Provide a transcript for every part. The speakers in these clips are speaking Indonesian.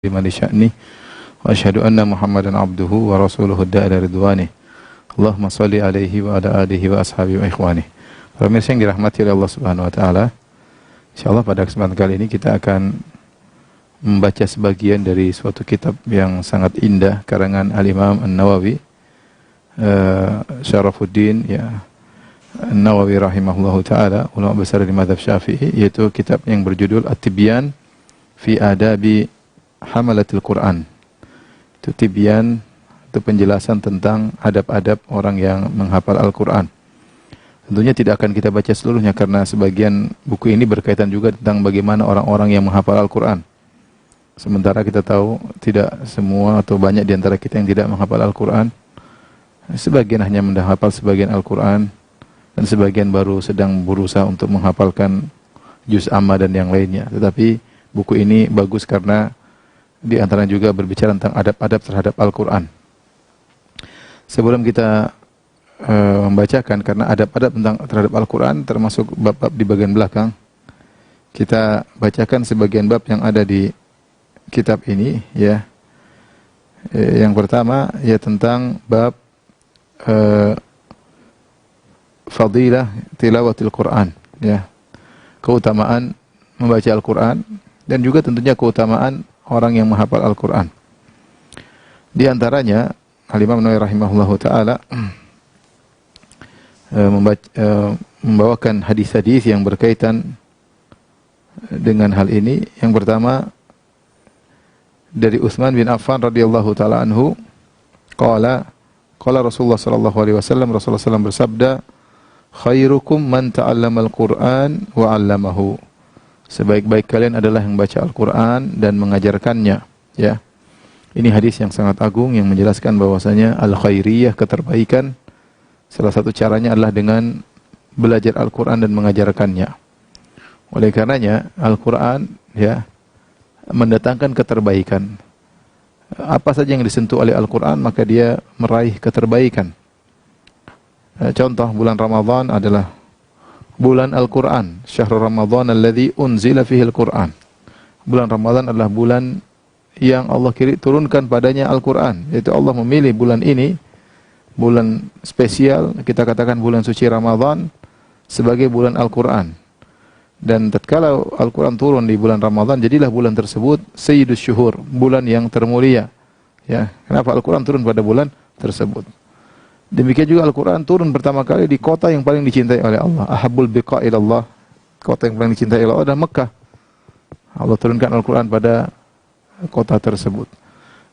liman sya'ni wa asyhadu anna Muhammadan abduhu wa rasuluhu da'ila ridwani. Allahumma shalli alaihi wa ala alihi wa ashabihi wa ikhwani. Para pemirsa yang dirahmati oleh Allah Subhanahu wa taala, insyaallah pada kesempatan kali ini kita akan membaca sebagian dari suatu kitab yang sangat indah karangan Al-Imam An-Nawawi, Syarafuddin An-Nawawi rahimahullahu taala, ulama besar di mazhab Syafi'i, yaitu kitab yang berjudul At-Tibyan fi Adabi Hamalatil Quran. Itu tibyan, itu penjelasan tentang adab-adab orang yang menghafal Al-Quran. Tentunya tidak akan kita baca seluruhnya karena sebagian buku ini berkaitan juga tentang bagaimana orang-orang yang menghafal Al-Quran. Sementara kita tahu tidak semua atau banyak di antara kita yang tidak menghafal Al-Quran. Sebagian hanya menghafal sebagian Al-Quran dan sebagian baru sedang berusaha untuk menghafalkan juz amma dan yang lainnya. Tetapi buku ini bagus karena di antaranya juga berbicara tentang adab-adab terhadap Al-Quran. Sebelum kita membacakan, karena adab-adab terhadap Al-Quran termasuk bab-bab di bagian belakang, kita bacakan sebagian bab yang ada di kitab ini, ya. Yang pertama ya tentang bab fadilah tilawatil Quran, ya. Keutamaan membaca Al-Quran dan juga tentunya keutamaan orang yang menghafal Al-Quran. Di antaranya Al-Imam Nawawi rahimahullahu taala membawakan hadis-hadis yang berkaitan dengan hal ini. Yang pertama dari Utsman bin Affan radhiyallahu taala anhu, qala Rasulullah sallallahu alaihi wasallam, Rasulullah sallallahu bersabda, khairukum man ta'allamal Qur'an wa 'allamahu. Sebaik-baik kalian adalah yang baca Al-Quran dan mengajarkannya. Ya, ini hadis yang sangat agung yang menjelaskan bahwasanya al-khairiyah, keterbaikan, salah satu caranya adalah dengan belajar Al-Quran dan mengajarkannya. Oleh karenanya Al-Quran ya mendatangkan keterbaikan. Apa saja yang disentuh oleh Al-Quran maka dia meraih keterbaikan. Contoh bulan Ramadan adalah bulan Al-Quran. Syahrul Ramadan alladzi unzila fihi Al-Quran. Bulan Ramadan adalah bulan yang Allah turunkan padanya Al-Quran. Yaitu Allah memilih bulan ini, bulan spesial, kita katakan bulan suci Ramadan, sebagai bulan Al-Quran. Dan tatkala Al-Quran turun di bulan Ramadan, jadilah bulan tersebut Sayyidus Syuhur, bulan yang termulia. Ya, kenapa Al-Quran turun pada bulan tersebut? Demikian juga Al-Quran turun pertama kali di kota yang paling dicintai oleh Allah. Ahabbul biqa ilallah, kota yang paling dicintai oleh Allah adalah Mekah. Allah turunkan Al-Quran pada kota tersebut.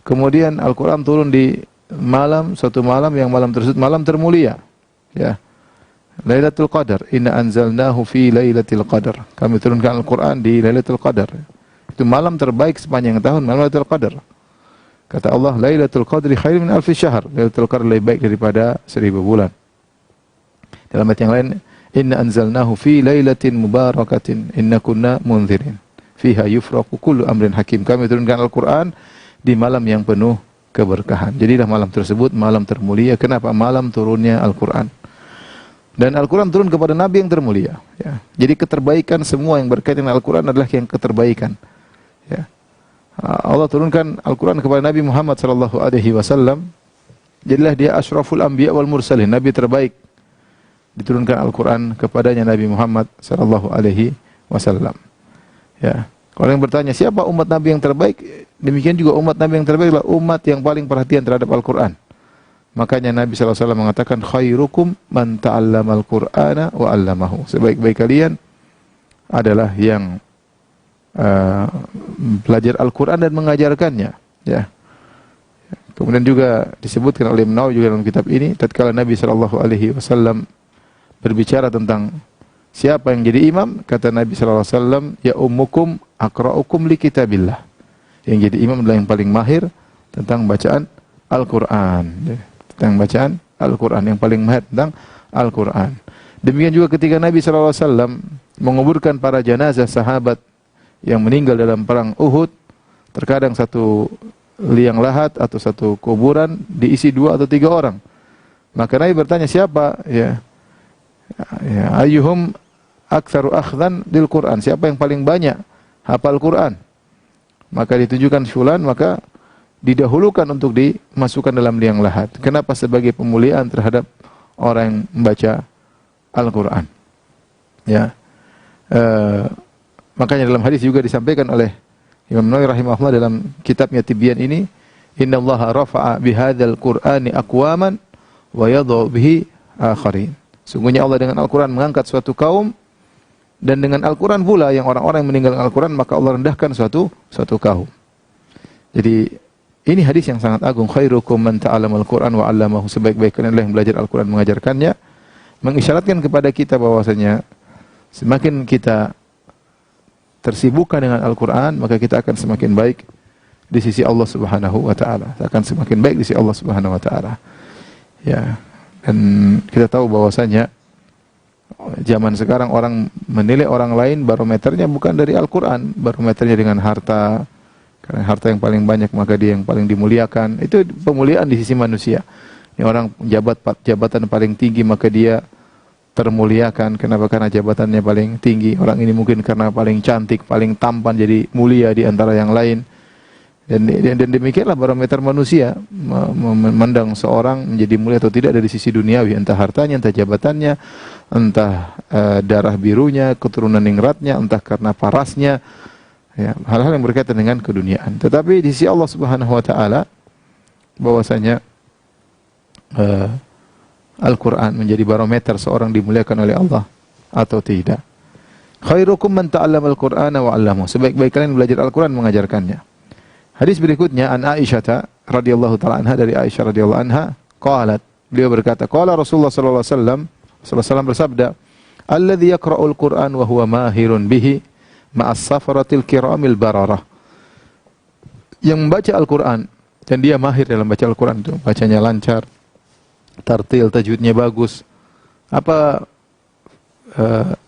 Kemudian Al-Quran turun di malam, suatu malam yang malam tersebut malam termulia. Ya, Lailatul Qadar. Inna anzalnahu fi Lailatul Qadar. Kami turunkan Al-Quran di Lailatul Qadar. Itu malam terbaik sepanjang tahun, malam Lailatul Qadar. Kata Allah, Lailatul Qadri khairum min alfi syahr. Lailatul Qadar lebih baik daripada 1000 bulan. Dalam ayat yang lain, inna anzalnahu fi lailatin mubarakatin inna kunna munzirin fiha yufraqu kullu amrin hakim. Kami turunkan Al-Quran di malam yang penuh keberkahan. Jadilah malam tersebut malam termulia. Kenapa? Malam turunnya Al-Quran. Dan Al-Quran turun kepada Nabi yang termulia. Ya. Jadi keterbaikan semua yang berkaitan dengan Al-Quran adalah yang keterbaikan. Ya. Allah turunkan Al-Quran kepada Nabi Muhammad sallallahu alaihi wasallam. Jadilah dia asyraful anbiya wal mursalin, nabi terbaik. Diturunkan Al-Quran kepadanya Nabi Muhammad sallallahu alaihi wasallam. Ya. Kalau yang bertanya siapa umat Nabi yang terbaik? Demikian juga umat Nabi yang terbaik adalah umat yang paling perhatian terhadap Al-Quran. Makanya Nabi sallallahu alaihi wasallam mengatakan khairukum man ta'allamal Qur'ana wa 'allamahu. Sebaik-baik kalian adalah yang belajar Al-Quran dan mengajarkannya. Ya. Kemudian juga disebutkan oleh Ibnu Nawawi juga dalam kitab ini, tatkala Nabi sallallahu alaihi wasallam berbicara tentang siapa yang jadi imam, kata Nabi sallallahu alaihi wasallam, ya ummukum aqra'ukum li kitabillah. Yang jadi imam adalah yang paling mahir tentang bacaan Al-Quran. Ya. Tentang bacaan Al-Quran, yang paling mahir tentang Al-Quran. Demikian juga ketika Nabi sallallahu alaihi wasallam menguburkan para jenazah sahabat yang meninggal dalam perang Uhud, terkadang satu liang lahat atau satu kuburan diisi 2 atau 3 orang. Maka Nabi bertanya siapa? Ya, ayyuhum aktsaru akhdhan lil Quran, siapa yang paling banyak hafal Quran? maka ditunjukkan fulan, maka didahulukan untuk dimasukkan dalam liang lahat. Kenapa? Sebagai pemuliaan terhadap orang yang membaca Al-Quran. Ya, makanya dalam hadis juga disampaikan oleh Imam Nawawi rahimahullah dalam kitabnya Tibyan ini, innallaha rafa'a bihadzal Qur'ani aqwaman wa yadh'u bihi akharin. Sungguhnya Allah dengan Al-Quran mengangkat suatu kaum, dan dengan Al-Quran pula yang orang-orang yang meninggalkan Al-Quran maka Allah rendahkan suatu kaum. Jadi ini hadis yang sangat agung. Khairukum man ta'allamal Qur'an wa 'allamahu. Sebaik-baik kalian adalah yang belajar Al-Quran mengajarkannya. Mengisyaratkan kepada kita bahwasanya semakin kita tersibukkan dengan Al-Quran, maka kita akan semakin baik di sisi Allah Subhanahu wa taala. Akan semakin baik di sisi Allah Subhanahu wa taala. Ya. Dan kita tahu bahwasanya zaman sekarang orang menilai orang lain barometernya bukan dari Al-Quran, barometernya dengan harta. Karena harta yang paling banyak maka dia yang paling dimuliakan. Itu pemuliaan di sisi manusia. Ini orang jabatan paling tinggi maka dia termuliakan. Kenapa? Karena jabatannya paling tinggi. Orang ini mungkin karena paling cantik, paling tampan jadi mulia di antara yang lain. Dan demikianlah barometer manusia memandang seorang menjadi mulia atau tidak dari sisi duniawi, entah hartanya, entah jabatannya, entah darah birunya, keturunan ningratnya, entah karena parasnya, ya, hal-hal yang berkaitan dengan keduniaan. Tetapi di sisi Allah Subhanahu wa taala bahwasanya Al-Quran menjadi barometer seorang dimuliakan oleh Allah atau tidak. Khairukum man ta'allama al-Qur'ana wa 'allamahu. Sebaik-baik kalian belajar Al-Quran mengajarkannya. Hadis berikutnya an Aisyah radhiyallahu taala anha, dari Aisyah radhiyallahu anha, qalat, beliau berkata, qala Rasulullah sallallahu alaihi wasallam bersabda, alladzi yaqra'ul Qur'an wa huwa mahirun bihi ma'as safaratil kiramil bararah. Yang membaca Al-Quran dan dia mahir dalam baca Al-Quran itu, bacanya lancar, tartil, tajwidnya bagus. Apa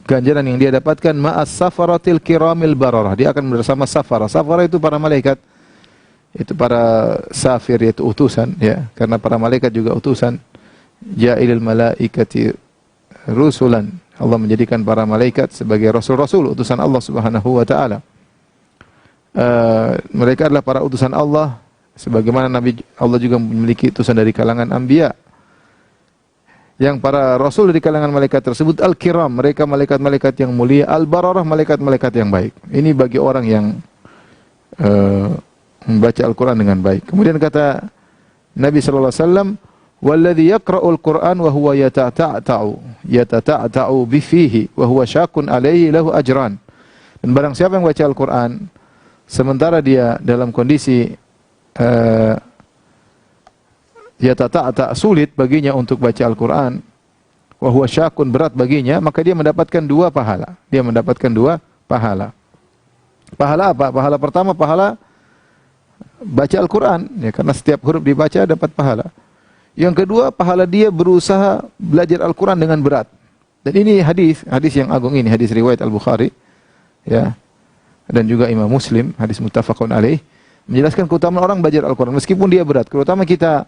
ganjaran yang dia dapatkan? Ma'as safaratil kiramil bararah. Dia akan bersama safara. Safara itu para malaikat. Itu para safir, yaitu utusan, ya. Karena para malaikat juga utusan. Ja'ilil malaikati rusulan. Allah menjadikan para malaikat sebagai rasul-rasul, utusan Allah Subhanahu wa taala. Mereka adalah para utusan Allah, sebagaimana Nabi Allah juga memiliki utusan dari kalangan anbiya. Yang para rasul dari kalangan malaikat tersebut al-kiram, mereka malaikat-malaikat yang mulia, al-bararah, malaikat-malaikat yang baik. Ini bagi orang yang membaca Al-Quran dengan baik. Kemudian kata Nabi sallallahu alaihi wasallam, walladzi yaqra'ul Qur'an wa huwa yatata'u bi fihi wa huwa syaqun alaihi lahu ajran. Dan barang siapa yang baca Al-Quran sementara dia dalam kondisi yatata'ta, sulit baginya untuk baca Al-Quran, wa huwa syaqun, berat baginya, maka dia mendapatkan dua pahala. Dia mendapatkan dua pahala. Pahala apa? Pahala pertama pahala baca Al-Quran, ya, karena setiap huruf dibaca dapat pahala. Yang kedua, pahala dia berusaha belajar Al-Quran dengan berat. Dan ini hadis yang agung ini, hadis riwayat Al-Bukhari, ya, dan juga Imam Muslim, hadis muttafaqun alaih, menjelaskan keutamaan orang belajar Al-Quran meskipun dia berat. Terutama kita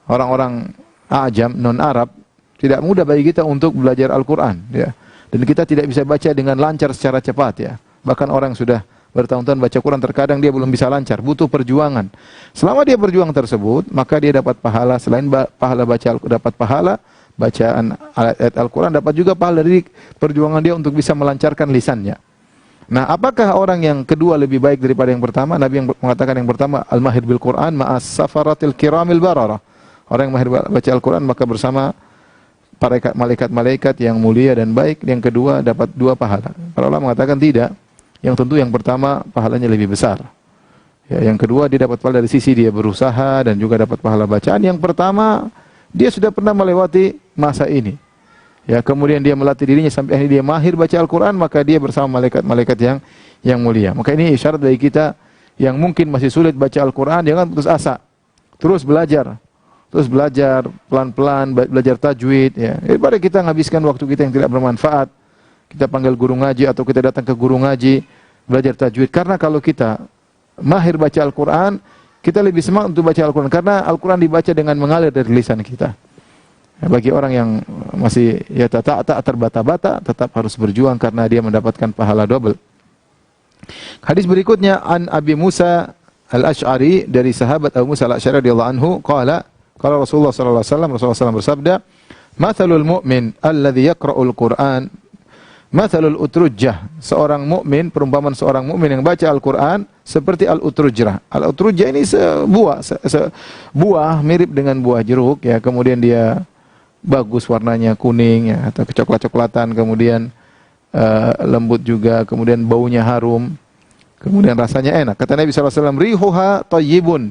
orang-orang Ajam, non-Arab, tidak mudah bagi kita untuk belajar Al-Quran, ya. Dan kita tidak bisa baca dengan lancar secara cepat, ya. Bahkan orang yang sudah bertahun-tahun baca Quran terkadang dia belum bisa lancar, butuh perjuangan. Selama dia berjuang tersebut, maka dia dapat pahala. Selain pahala baca, dapat pahala bacaan ayat Al-Quran, dapat juga pahala dari perjuangan dia untuk bisa melancarkan lisannya. Nah, apakah orang yang kedua lebih baik daripada yang pertama? Nabi yang mengatakan yang pertama, al-mahir bil Quran ma'as safaratil kiramil bararah. Orang yang mahir baca Al-Quran maka bersama para malaikat-malaikat yang mulia dan baik. Yang kedua dapat dua pahala. Para ulama mengatakan tidak. Yang tentu yang pertama pahalanya lebih besar. Ya, yang kedua dia dapat pahala dari sisi dia berusaha dan juga dapat pahala bacaan. Yang pertama dia sudah pernah melewati masa ini. Ya, kemudian dia melatih dirinya sampai akhirnya dia mahir baca Al-Quran, maka dia bersama malaikat-malaikat yang mulia. Maka ini isyarat bagi kita yang mungkin masih sulit baca Al-Quran, jangan putus asa. Terus belajar pelan-pelan, belajar tajwid, ya. Daripada kita menghabiskan waktu kita yang tidak bermanfaat. Kita panggil guru ngaji atau kita datang ke guru ngaji belajar tajwid. Karena kalau kita mahir baca Al-Quran, kita lebih semangat untuk baca Al-Quran. Karena Al-Quran dibaca dengan mengalir dari lisan kita. Ya, bagi orang yang masih tak terbata-bata, tetap harus berjuang karena dia mendapatkan pahala double. Hadis berikutnya an Abi Musa Al-Asy'ari dari sahabat Abu Musa Al-Asy'ari radhiyallahu anhu qala Rasulullah sallallahu alaihi wasallam bersabda, "Matsalul mu'min alladzi yaqra'ul Qur'an matsalul utrujjah." Seorang mukmin, perumpamaan seorang mukmin yang baca Al-Qur'an seperti al-utrujjah. Al-utrujjah ini buah mirip dengan buah jeruk ya, kemudian dia bagus warnanya kuning ya atau kecoklat-coklatan, kemudian lembut juga, kemudian baunya harum, kemudian rasanya enak. Kata Nabi sallallahu alaihi wasallam, "Rihuha thayyibun."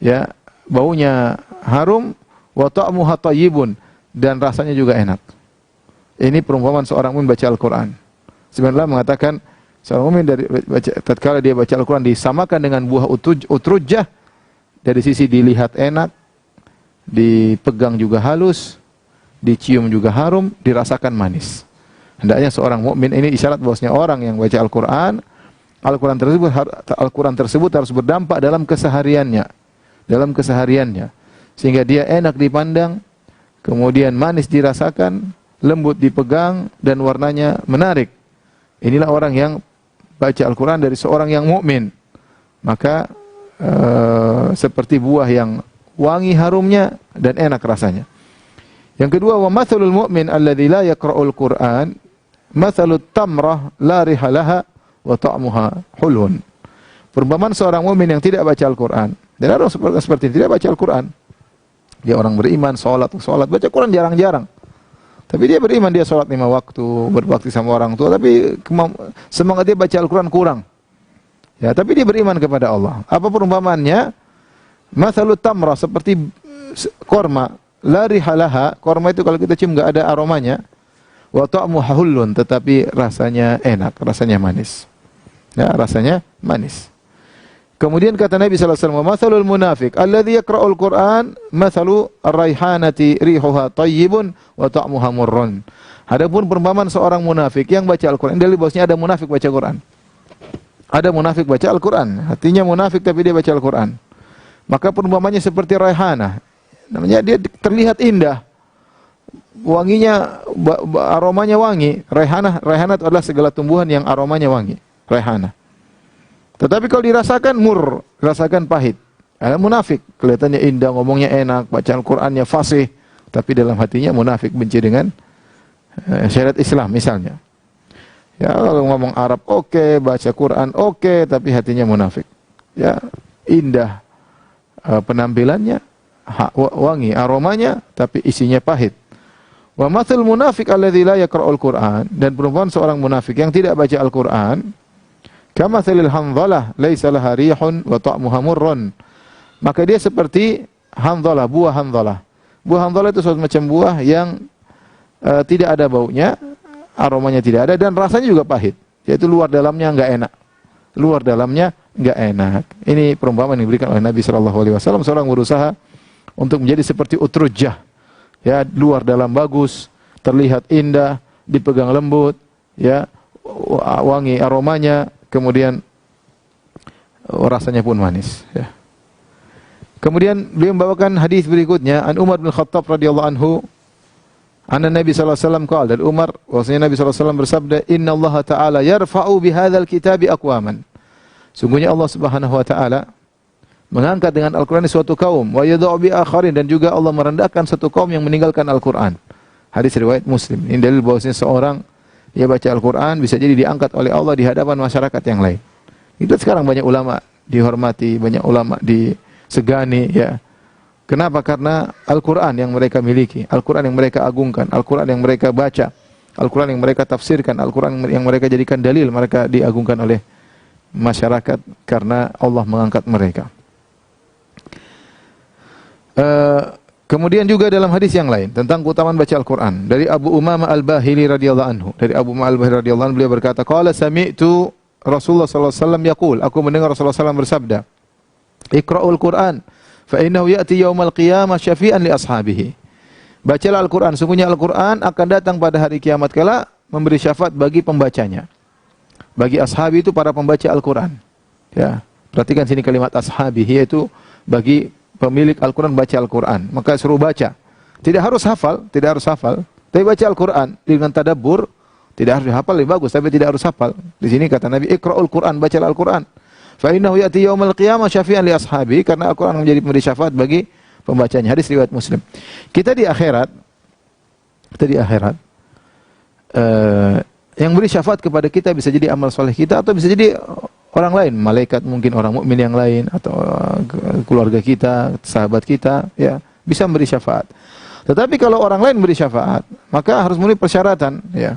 Ya, baunya harum, wa ta'muha thayyibun, dan rasanya juga enak. Ini perumpamaan seorang mukmin baca Al-Qur'an. Sebenarnya mengatakan seorang mukmin tatkala dia baca Al-Qur'an disamakan dengan buah utrujjah, dari sisi dilihat enak, dipegang juga halus, dicium juga harum, dirasakan manis. Hendaknya seorang mukmin, ini isyarat bahwasanya orang yang baca Al-Qur'an, Al-Qur'an tersebut harus berdampak dalam kesehariannya, sehingga dia enak dipandang, kemudian manis dirasakan, lembut dipegang, dan warnanya menarik. Inilah orang yang baca Al-Qur'an dari seorang yang mukmin. Maka seperti buah yang wangi harumnya dan enak rasanya. Yang kedua, wa matsalul mu'min alladzi la yaqra'ul Qur'an matsalut tamrah la riha laha wa ta'muha hulun. Perumpamaan seorang mukmin yang tidak baca Al-Qur'an. Dan ada orang seperti ini, tidak baca Al-Qur'an. Dia orang beriman, salat, baca Quran jarang-jarang. Tapi dia beriman, dia salat 5 waktu, berbakti sama orang tua, tapi semangat dia baca Al-Qur'an kurang. Ya, tapi dia beriman kepada Allah. Apa perumpamaannya? Matsalut tamrah, seperti korma, la riha laha. Korma itu kalau kita cium enggak ada aromanya. Wa ta'muha hullun, tetapi rasanya enak, rasanya manis. Ya, rasanya manis. Kemudian kata Nabi sallallahu alaihi wasallam, "Matsalul munafiq alladzi yaqra'ul Qur'an matsalu ar-raihanati rihuha thayyibun wa ta'muha murrun." Adapun perumpamaan seorang munafik yang baca Al-Qur'an, dalil bahwasanya ada munafik baca Quran. Ada munafik baca Al-Qur'an, hatinya munafik tapi dia baca Al-Qur'an. Maka perumpamannya seperti raihana. Namanya dia terlihat indah. Wanginya, aromanya wangi. Raihana itu adalah segala tumbuhan yang aromanya wangi. Raihana. Tetapi kalau dirasakan dirasakan pahit. Ada munafik, kelihatannya indah, ngomongnya enak, baca Al-Qur'annya fasih, tapi dalam hatinya munafik, benci dengan syariat Islam misalnya. Ya, kalau ngomong Arab oke, baca Quran oke, tapi hatinya munafik. Ya, indah penampilannya, wangi aromanya, tapi isinya pahit. Wa mathal munafik alladzi la yaqra'ul Qur'an, dan perumpamaan seorang munafik yang tidak baca Al-Qur'an, kamathalil handhalah laisa laha rihun wa ta'muha murrun. Maka dia seperti handhalah, buah handhalah. Buah handhalah itu suatu macam buah yang tidak ada baunya, aromanya tidak ada, dan rasanya juga pahit. Yaitu luar dalamnya enggak enak. Luar dalamnya enggak enak. Ini perumpamaan yang diberikan oleh Nabi sallallahu alaihi wasallam, seorang berusaha untuk menjadi seperti utrujjah. Ya, luar dalam bagus, terlihat indah, dipegang lembut, ya, wangi aromanya, kemudian rasanya pun manis, ya. Kemudian beliau membawakan hadis berikutnya, an Umar bin Khattab radhiyallahu anhu, anna Nabi sallallahu alaihi wasallam qala, dari Umar bahwasanya Nabi sallallahu alaihi wasallam bersabda, "Innallaha ta'ala yarfa'u bihadzal kitabi aqwaman." Sungguhnya Allah Subhanahu wa taala mengangkat dengan Al-Qur'an suatu kaum, wa yadh'u bi akharin, dan juga Allah merendahkan satu kaum yang meninggalkan Al-Qur'an. Hadis riwayat Muslim. Ini dalil bahwasanya seorang dia baca Al-Qur'an bisa jadi diangkat oleh Allah di hadapan masyarakat yang lain. Itu sekarang banyak ulama dihormati, banyak ulama disegani, ya. Kenapa? Karena Al-Qur'an yang mereka miliki, Al-Qur'an yang mereka agungkan, Al-Qur'an yang mereka baca, Al-Qur'an yang mereka tafsirkan, Al-Qur'an yang mereka jadikan dalil, mereka diagungkan oleh masyarakat karena Allah mengangkat mereka. Kemudian juga dalam hadis yang lain tentang keutamaan baca Al-Qur'an dari Abu Umamah Al-Bahili radhiyallahu anhu. Dari Abu Umamah Al-Bahili radhiyallahu anhu, beliau berkata, qala sami'tu Rasulullah sallallahu alaihi wasallam yaqul, aku mendengar Rasulullah sallallahu alaihi wasallam bersabda, Iqra'ul Qur'an fa innahu ya'ti yaumal qiyamah syafi'an li ashabihi. Bacalah Al-Qur'an, sungguhnya Al-Qur'an akan datang pada hari kiamat kala memberi syafaat bagi pembacanya. Bagi ashabi itu para pembaca Al-Qur'an. Ya, perhatikan sini kalimat ashabihi, yaitu bagi pemilik Al-Qur'an baca Al-Qur'an. Maka suruh baca. Tidak harus hafal, tapi baca Al-Qur'an dengan tadabbur, Tidak harus hafal lebih bagus, tapi tidak harus hafal. Di sini kata Nabi, Iqra'ul Qur'an, bacalah Al-Qur'an. Fa innahu ya'ti yaumal qiyamah syafi'an li ashabi, karena Al-Qur'an menjadi pemberi syafaat bagi pembacanya. Hadis riwayat Muslim. Kita di akhirat yang beri syafaat kepada kita bisa jadi amal soleh kita atau bisa jadi orang lain, malaikat mungkin, orang mukmin yang lain, atau keluarga kita, sahabat kita, ya, bisa memberi syafaat. Tetapi kalau orang lain beri syafaat, maka harus memenuhi persyaratan, ya.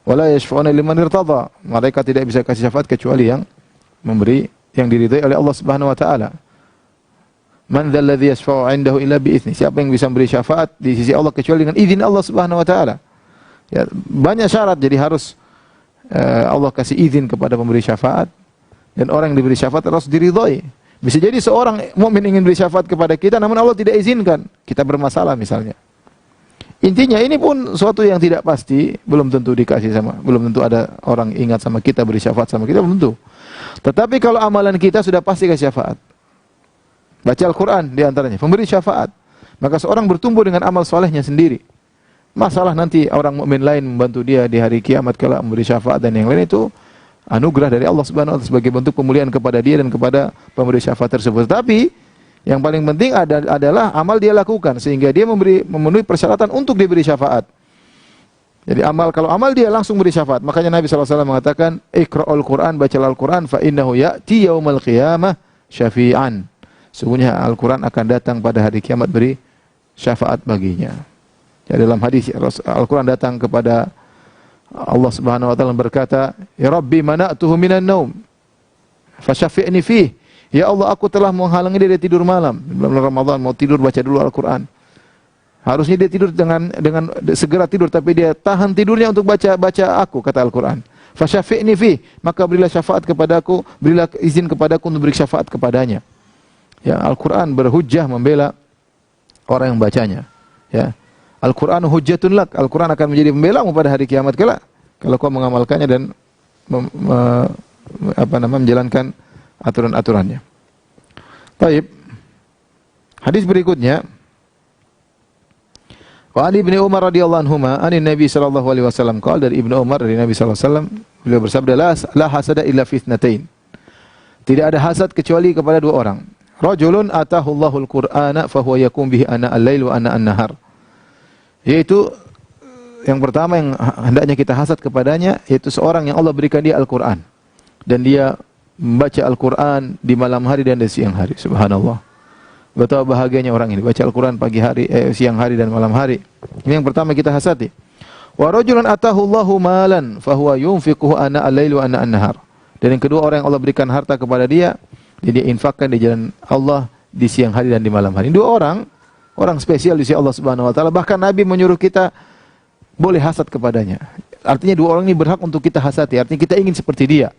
Wala yashfa'una liman irtada. Mereka tidak bisa kasih syafaat kecuali yang memberi, yang diridhai oleh Allah Subhanahu wa taala. Man dzal ladzi yashfa'u 'indahu illa bi idznih. Siapa yang bisa memberi syafaat di sisi Allah kecuali dengan izin Allah Subhanahu wa taala. Ya, banyak syarat, jadi harus Allah kasih izin kepada pemberi syafaat, dan orang yang diberi syafaat harus diridhai. Bisa jadi seorang mukmin ingin beri syafaat kepada kita namun Allah tidak izinkan, kita bermasalah misalnya. Intinya ini pun suatu yang tidak pasti, belum tentu dikasih belum tentu ada orang ingat sama kita, beri syafaat sama kita, belum tentu. Tetapi kalau amalan kita sudah pasti kasih syafaat. Baca Al-Quran diantaranya, pemberi syafaat. Maka seorang bertumbuh dengan amal solehnya sendiri. Masalah nanti orang mukmin lain membantu dia di hari kiamat kelak memberi syafaat dan yang lain, itu anugerah dari Allah Subhanahu wa taala sebagai bentuk pemulihan kepada dia dan kepada pemberi syafaat tersebut. Tapi yang paling penting adalah amal dia lakukan sehingga dia memenuhi persyaratan untuk diberi syafaat. Jadi kalau amal dia langsung beri syafaat. Makanya Nabi SAW mengatakan, Iqra'ul Qur'an, bacalah Al-Quran, fa innahu ya'ti yaumal qiyamah syafi'an. Sungguhnya Al-Quran akan datang pada hari kiamat beri syafaat baginya. Ya, dalam hadis Al-Quran datang kepada Allah Subhanahu wa taala berkata, "Ya Rabbi, mana'tuhu minan naum, fasyafi'ni fih." Ya Allah, aku telah menghalangi dia dari tidur malam. Bulan Ramadan mau tidur, baca dulu Al-Quran. Harusnya dia tidur dengan segera tidur, tapi dia tahan tidurnya untuk baca aku, kata Al-Quran. Fasyafi'ni fih, maka berilah syafaat kepadaku, berilah izin kepadaku untuk beri syafaat kepadanya. Ya, Al-Quran berhujjah membela orang yang bacanya. Ya. Al-Quran hujjatun lak. Al-Quran akan menjadi pembelamu pada hari kiamat kelak kalau kau mengamalkannya dan menjalankan aturan-aturannya. Baik. Hadis berikutnya, wa Ali bin Umar radhiyallahu anhuma anin Nabi sallallahu alaihi wasallam qala, dari Ibnu Umar dari Nabi sallallahu alaihi wasallam, beliau bersabda, la hasada illa fi itsnatain. Tidak ada hasad kecuali kepada dua orang. Rajulun atahu Allahul Qur'ana fa huwa yakum bihi ana al-lail wa ana an-nahar. Yaitu yang pertama yang hendaknya kita hasad kepadanya, yaitu seorang yang Allah berikan dia Al-Qur'an dan dia membaca Al-Quran di malam hari dan di siang hari. Subhanallah. Betapa bahagianya orang ini baca Al-Quran pagi hari, siang hari dan malam hari. Ini yang pertama kita hasati. Wa rajulan atahu Allahu malan fa huwa yunfiquhu ana al-lail wa ana an-nahar. Dan yang kedua, orang yang Allah berikan harta kepada dia, dia infakkan di jalan Allah di siang hari dan di malam hari. Dua orang spesial di sisi Allah Subhanahu wa taala. Bahkan Nabi menyuruh kita boleh hasad kepadanya. Artinya dua orang ini berhak untuk kita hasati. Artinya kita ingin seperti dia.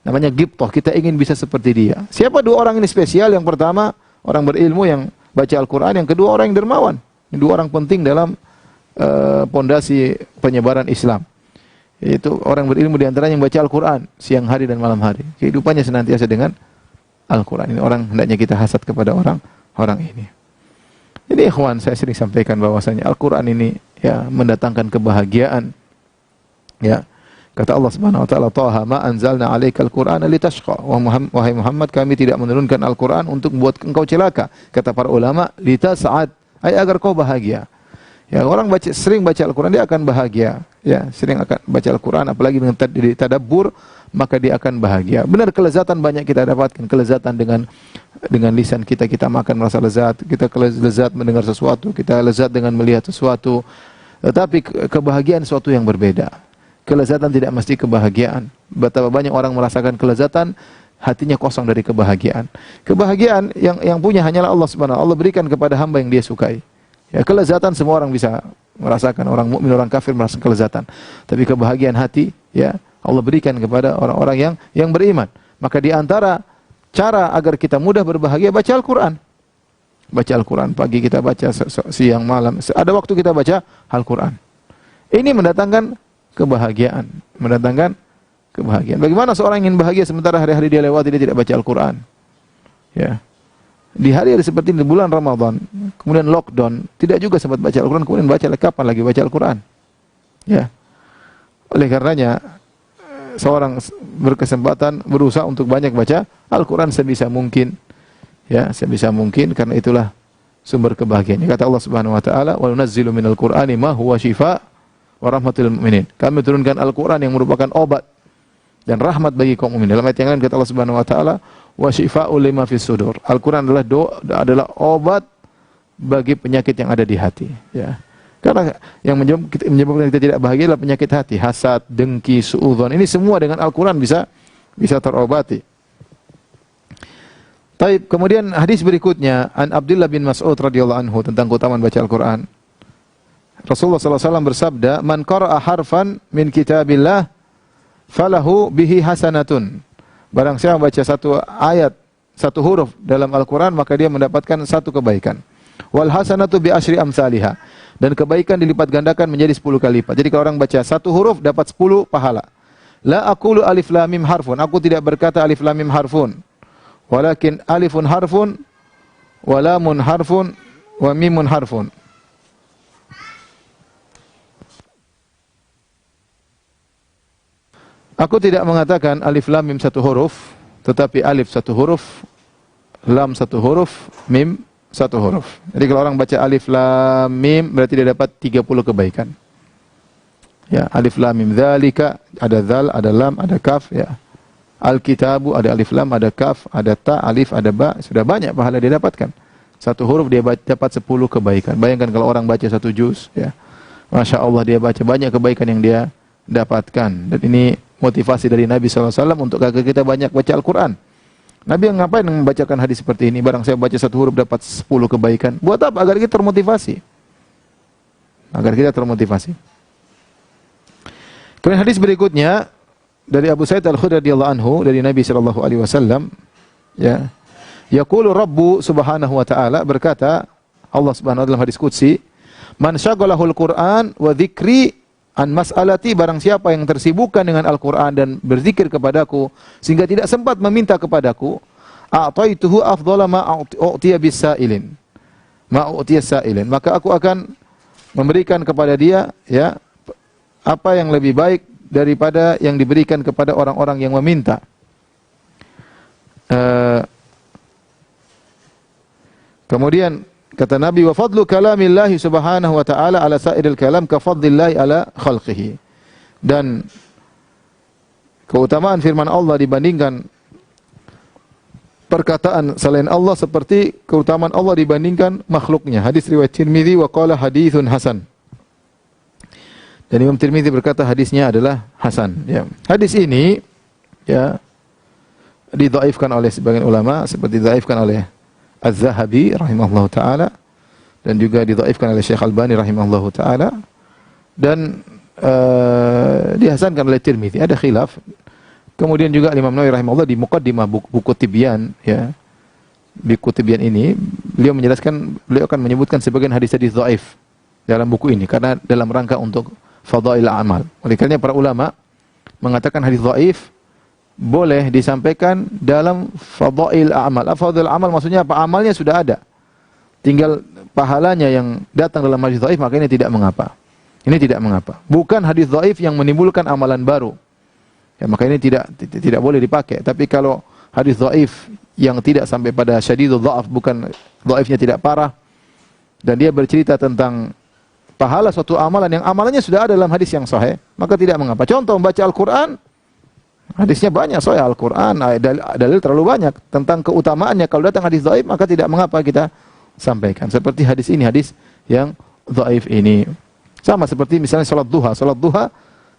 Namanya ghibthah, kita ingin bisa seperti dia. Siapa dua orang ini spesial? Yang pertama, orang berilmu yang baca Al-Quran. Yang kedua, orang yang dermawan. Ini dua orang penting dalam pondasi penyebaran Islam. Yaitu orang berilmu diantaranya yang baca Al-Quran siang hari dan malam hari. Kehidupannya senantiasa dengan Al-Quran. Ini orang hendaknya kita hasad kepada orang ini. Jadi ikhwan, saya sering sampaikan bahwasanya Al-Quran ini ya mendatangkan kebahagiaan. Ya. Kata Allah Subhanahu wa taala, "Taha ma anzalna 'alaikal Qur'ana litashqa." Wahai Muhammad, kami tidak menurunkan Al-Qur'an untuk membuat engkau celaka. Kata para ulama, litas'ad, agar kau bahagia. Ya, orang sering baca Al-Qur'an dia akan bahagia. Ya, sering akan baca Al-Qur'an apalagi dengan tadabbur, maka dia akan bahagia. Benar, kelezatan banyak kita dapatkan, kelezatan dengan lisan kita makan merasa lezat, kita lezat mendengar sesuatu, kita lezat dengan melihat sesuatu. Tetapi kebahagiaan sesuatu yang berbeda. Kelezatan tidak mesti kebahagiaan. Betapa banyak orang merasakan kelezatan, hatinya kosong dari kebahagiaan. Kebahagiaan yang punya hanyalah Allah Subhanahu wa taala. Allah berikan kepada hamba yang Dia sukai. Ya, kelezatan semua orang bisa merasakan, orang mukmin, orang kafir merasakan kelezatan. Tapi kebahagiaan hati, ya, Allah berikan kepada orang-orang yang beriman. Maka di antara cara agar kita mudah berbahagia, baca Al-Quran. Baca Al-Quran, pagi kita baca, siang, malam. Ada waktu kita baca Al-Quran. Ini mendatangkan kebahagiaan, mendatangkan kebahagiaan. Bagaimana seorang ingin bahagia sementara hari-hari dia lewati dia tidak baca Al-Quran? Ya. Di hari-hari seperti ini, bulan Ramadan, kemudian lockdown, tidak juga sempat baca Al-Quran, kemudian baca kapan lagi baca Al-Quran? Ya. Oleh karenanya seorang berkesempatan berusaha untuk banyak baca Al-Quran sebisa mungkin, ya, sebisa mungkin, karena itulah sumber kebahagiaan. Kata Allah Subhanahu wa taala, "Wa nunazzilu minal Qur'ani ma huwa syifaa wa rahmatul mu'minin." Kami turunkan Al-Quran yang merupakan obat dan rahmat bagi kaum mukmin. Dalam ayat yang lain kata Allah Subhanahu wa taala, "Wa syifaa'ul lima fis sudur." Al-Quran adalah obat bagi penyakit yang ada di hati, ya. Karena yang menyebabkan kita tidak bahagia adalah penyakit hati, hasad, dengki, suudzon. Ini semua dengan Al-Quran bisa terobati. Taib. Kemudian hadis berikutnya, an Abdullah bin Mas'ud radhiyallahu anhu, tentang keutamaan baca Al-Quran. Rasulullah sallallahu alaihi wasallam bersabda, "Man qara'a harfan min kitabillah falahu bihi hasanatun." Barang siapa baca satu ayat, satu huruf dalam Al-Quran, maka dia mendapatkan satu kebaikan. Wal hasanatu bi asyri amsalihha. Dan kebaikan dilipat gandakan menjadi 10 kali lipat. Jadi kalau orang baca satu huruf dapat 10 pahala. La aqulu alif lam mim harfun. Aku tidak berkata alif lam mim harfun. Walakin alifun harfun, wa lamun harfun, wa mimun harfun. Aku tidak mengatakan alif lam mim satu huruf, tetapi alif satu huruf, lam satu huruf, mim satu huruf. Jadi kalau orang baca alif lam mim berarti dia dapat 30 kebaikan. Ya, alif lam mim dzalika, ada dzal, ada lam, ada kaf, ya. Al-kitabu, ada alif lam, ada kaf, ada ta, alif, ada ba, sudah banyak pahala dia dapatkan. Satu huruf dia dapat 10 kebaikan. Bayangkan kalau orang baca satu juz, ya. Masya Allah, dia baca banyak kebaikan yang dia dapatkan. Dan ini motivasi dari Nabi SAW untuk agar kita banyak baca Al-Quran. Nabi yang ngapain membacakan hadis seperti ini? Barang saya baca satu huruf dapat 10 kebaikan. Buat apa? Agar kita termotivasi. Agar kita termotivasi. Kemudian hadis berikutnya dari Abu Sa'id Al-Khudri radhiyallahu anhu, dari Nabi sallallahu alaihi wasallam, ya. Yaqulu Rabbu subhanahu wa ta'ala, berkata Allah Subhanahu wa ta'ala dalam hadis qudsi, "Man syaghalahul Qur'an wa dzikri an mas'alati." Barang siapa yang tersibukkan dengan Al-Quran dan berzikir kepadaku sehingga tidak sempat meminta kepadaku, a'taituhu afdhala ma u'tiya bis-sa'ilin. Ma u'tiya sa'ilin. Maka aku akan memberikan kepada dia, ya, apa yang lebih baik daripada yang diberikan kepada orang-orang yang meminta. Kemudian kata Nabi, wa fadlu kalamillahi subhanahu wa ta'ala ala sa'iril kalam ka fadlillahi ala khalqihi. Dan keutamaan firman Allah dibandingkan perkataan selain Allah seperti keutamaan Allah dibandingkan makhluknya. Hadis riwayat Tirmidzi wa qala haditsun hasan. Dan Imam Tirmidzi berkata hadisnya adalah hasan, ya. Hadis ini, ya, didhaifkan oleh sebagian ulama, seperti didhaifkan oleh Az-Zahabi rahimahullahu taala, dan juga didhaifkan oleh Syekh Albani rahimahullahu taala, dan dihasankan oleh Tirmidzi. Ada khilaf. Kemudian juga Imam Nawawi rahimahullah di muqaddimah buku Tibyan, ya, buku Tibyan ini beliau menjelaskan, beliau akan menyebutkan sebagian hadis-hadis dhaif dalam buku ini karena dalam rangka untuk fadail amal. Oleh karena para ulama mengatakan hadis dhaif boleh disampaikan dalam fadail amal. Fadail amal maksudnya apa? Amalnya sudah ada, tinggal pahalanya yang datang dalam hadis dhaif, maka ini tidak mengapa. Ini tidak mengapa. Bukan hadis dhaif yang menimbulkan amalan baru, ya, maka ini tidak boleh dipakai. Tapi kalau hadis dhaif yang tidak sampai pada syadidul dha'af, bukan dhaifnya tidak parah, dan dia bercerita tentang pahala suatu amalan yang amalannya sudah ada dalam hadis yang sahih, maka tidak mengapa. Contoh membaca Al-Quran, hadisnya banyak sahih Al-Quran, dalil terlalu banyak tentang keutamaannya. Kalau datang hadis dhaif, maka tidak mengapa kita sampaikan. Seperti hadis ini, hadis yang dhaif ini. Sama seperti misalnya salat duha. Salat duha,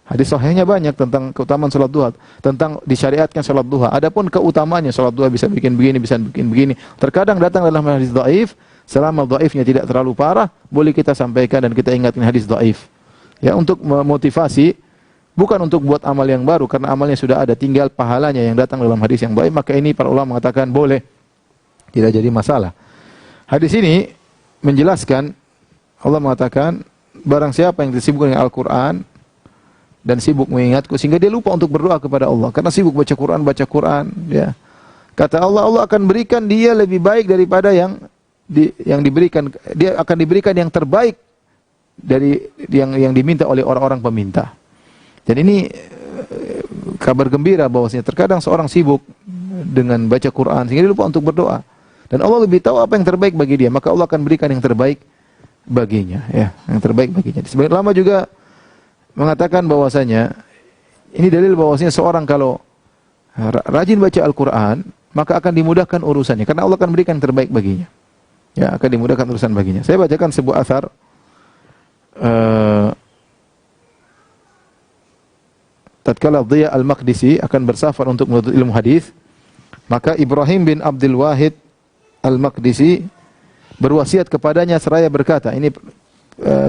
hadis sahihnya banyak tentang keutamaan salat duha, tentang disyariatkan salat duha. Adapun keutamaannya salat duha bisa bikin begini, bisa bikin begini, terkadang datang dalam hadis dhaif. Selama dhaifnya tidak terlalu parah, boleh kita sampaikan dan kita ingatkan hadis dhaif. Ya, untuk memotivasi, bukan untuk buat amal yang baru, karena amalnya sudah ada, tinggal pahalanya yang datang dalam hadis yang dhaif, maka ini para ulama mengatakan boleh, tidak jadi masalah. Hadis ini menjelaskan, Allah mengatakan, barang siapa yang sibuk dengan Al-Quran dan sibuk mengingatku sehingga dia lupa untuk berdoa kepada Allah, karena sibuk baca Quran, ya. Kata Allah, Allah akan berikan dia lebih baik daripada yang diberikan, dia akan diberikan yang terbaik dari yang diminta oleh orang-orang peminta. Dan ini kabar gembira bahwasanya terkadang seorang sibuk dengan baca Quran sehingga dia lupa untuk berdoa. Dan Allah lebih tahu apa yang terbaik bagi dia, maka Allah akan berikan yang terbaik baginya, ya, yang terbaik baginya. Sebagian ulama juga mengatakan bahwasanya ini dalil bahwasanya seorang kalau rajin baca Al-Quran, maka akan dimudahkan urusannya karena Allah akan berikan yang terbaik baginya. Ya, akan dimudahkan urusan baginya. Saya bacakan sebuah athar tatkala Dhiya Al-Maqdisi akan bersafar untuk menuntut ilmu hadis, maka Ibrahim bin Abdul Wahid Al-Maqdisi berwasiat kepadanya seraya berkata, ini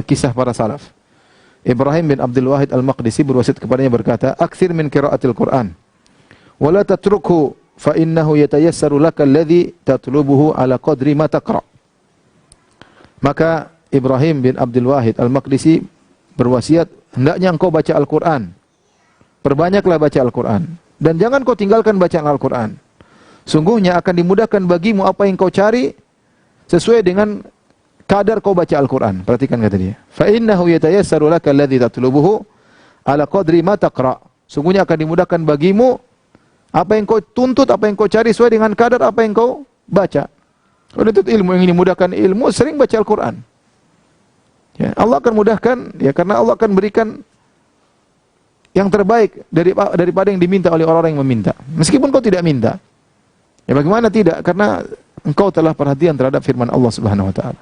kisah para salaf. Ibrahim bin Abdul Wahid Al-Maqdisi berwasiat kepadanya berkata, "Aktsir min qiraatil Qur'an wa la tatrukhu fa innahu yatayassaru laka alladhi tatlubuhu ala qadri ma taqra." Maka Ibrahim bin Abdul Wahid Al-Maqdisi berwasiat, hendaknya engkau baca Al-Qur'an. Perbanyaklah baca Al-Quran. Dan jangan kau tinggalkan bacaan Al-Quran. Sungguhnya akan dimudahkan bagimu apa yang kau cari sesuai dengan kadar kau baca Al-Quran. Perhatikan kata dia. فَإِنَّهُ يَتَيَسَّرُ لَكَ الَّذِي تَطْلُبُهُ عَلَى قَدْرِ مَا تَقْرَأُ. Sungguhnya akan dimudahkan bagimu apa yang kau tuntut, apa yang kau cari sesuai dengan kadar apa yang kau baca. Kalau itu ilmu yang dimudahkan ilmu, sering baca Al-Quran. Ya, Allah akan mudahkan, ya, karena Allah akan berikan yang terbaik daripada yang diminta oleh orang-orang yang meminta. Meskipun kau tidak minta. Ya bagaimana tidak? Karena engkau telah perhatian terhadap firman Allah Subhanahu wa taala.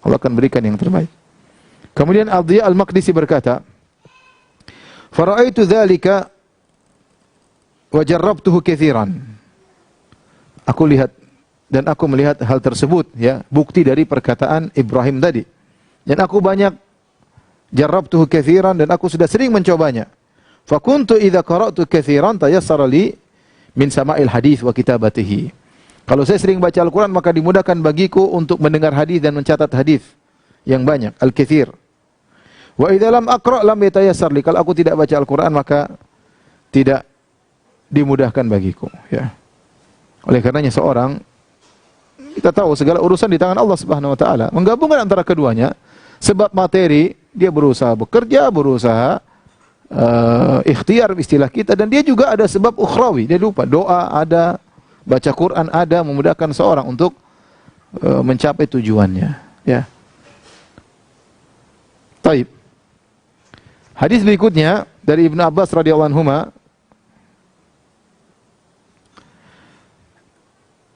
Allah akan berikan yang terbaik. Kemudian Dhiya Al-Maqdisi berkata, "Fara'aitu dzalika wa jarrabtuhu katsiran." Aku lihat dan aku melihat hal tersebut, ya, bukti dari perkataan Ibrahim tadi. Dan aku banyak jarrabtuhu katsiran, dan aku sudah sering mencobanya. Fakuntu idza qara'tu katsiran tayassara li min sama'il hadis wa kitabatihi. Kalau saya sering baca Al-Quran, maka dimudahkan bagiku untuk mendengar hadis dan mencatat hadis yang banyak, al-katsir. Wa idza lam aqra' lam yatayassar li. Kalau aku tidak baca Al-Quran, maka tidak dimudahkan bagiku, ya. Oleh karenanya seorang, kita tahu segala urusan di tangan Allah Subhanahu wa taala. Menggabungkan antara keduanya, sebab materi dia berusaha bekerja, berusaha ikhtiar istilah kita, dan dia juga ada sebab ukhrawi, dia lupa doa ada, baca Quran ada, memudahkan seorang untuk mencapai tujuannya, ya. Taib. Hadis berikutnya dari Ibnu Abbas radhiyallahu anhuma,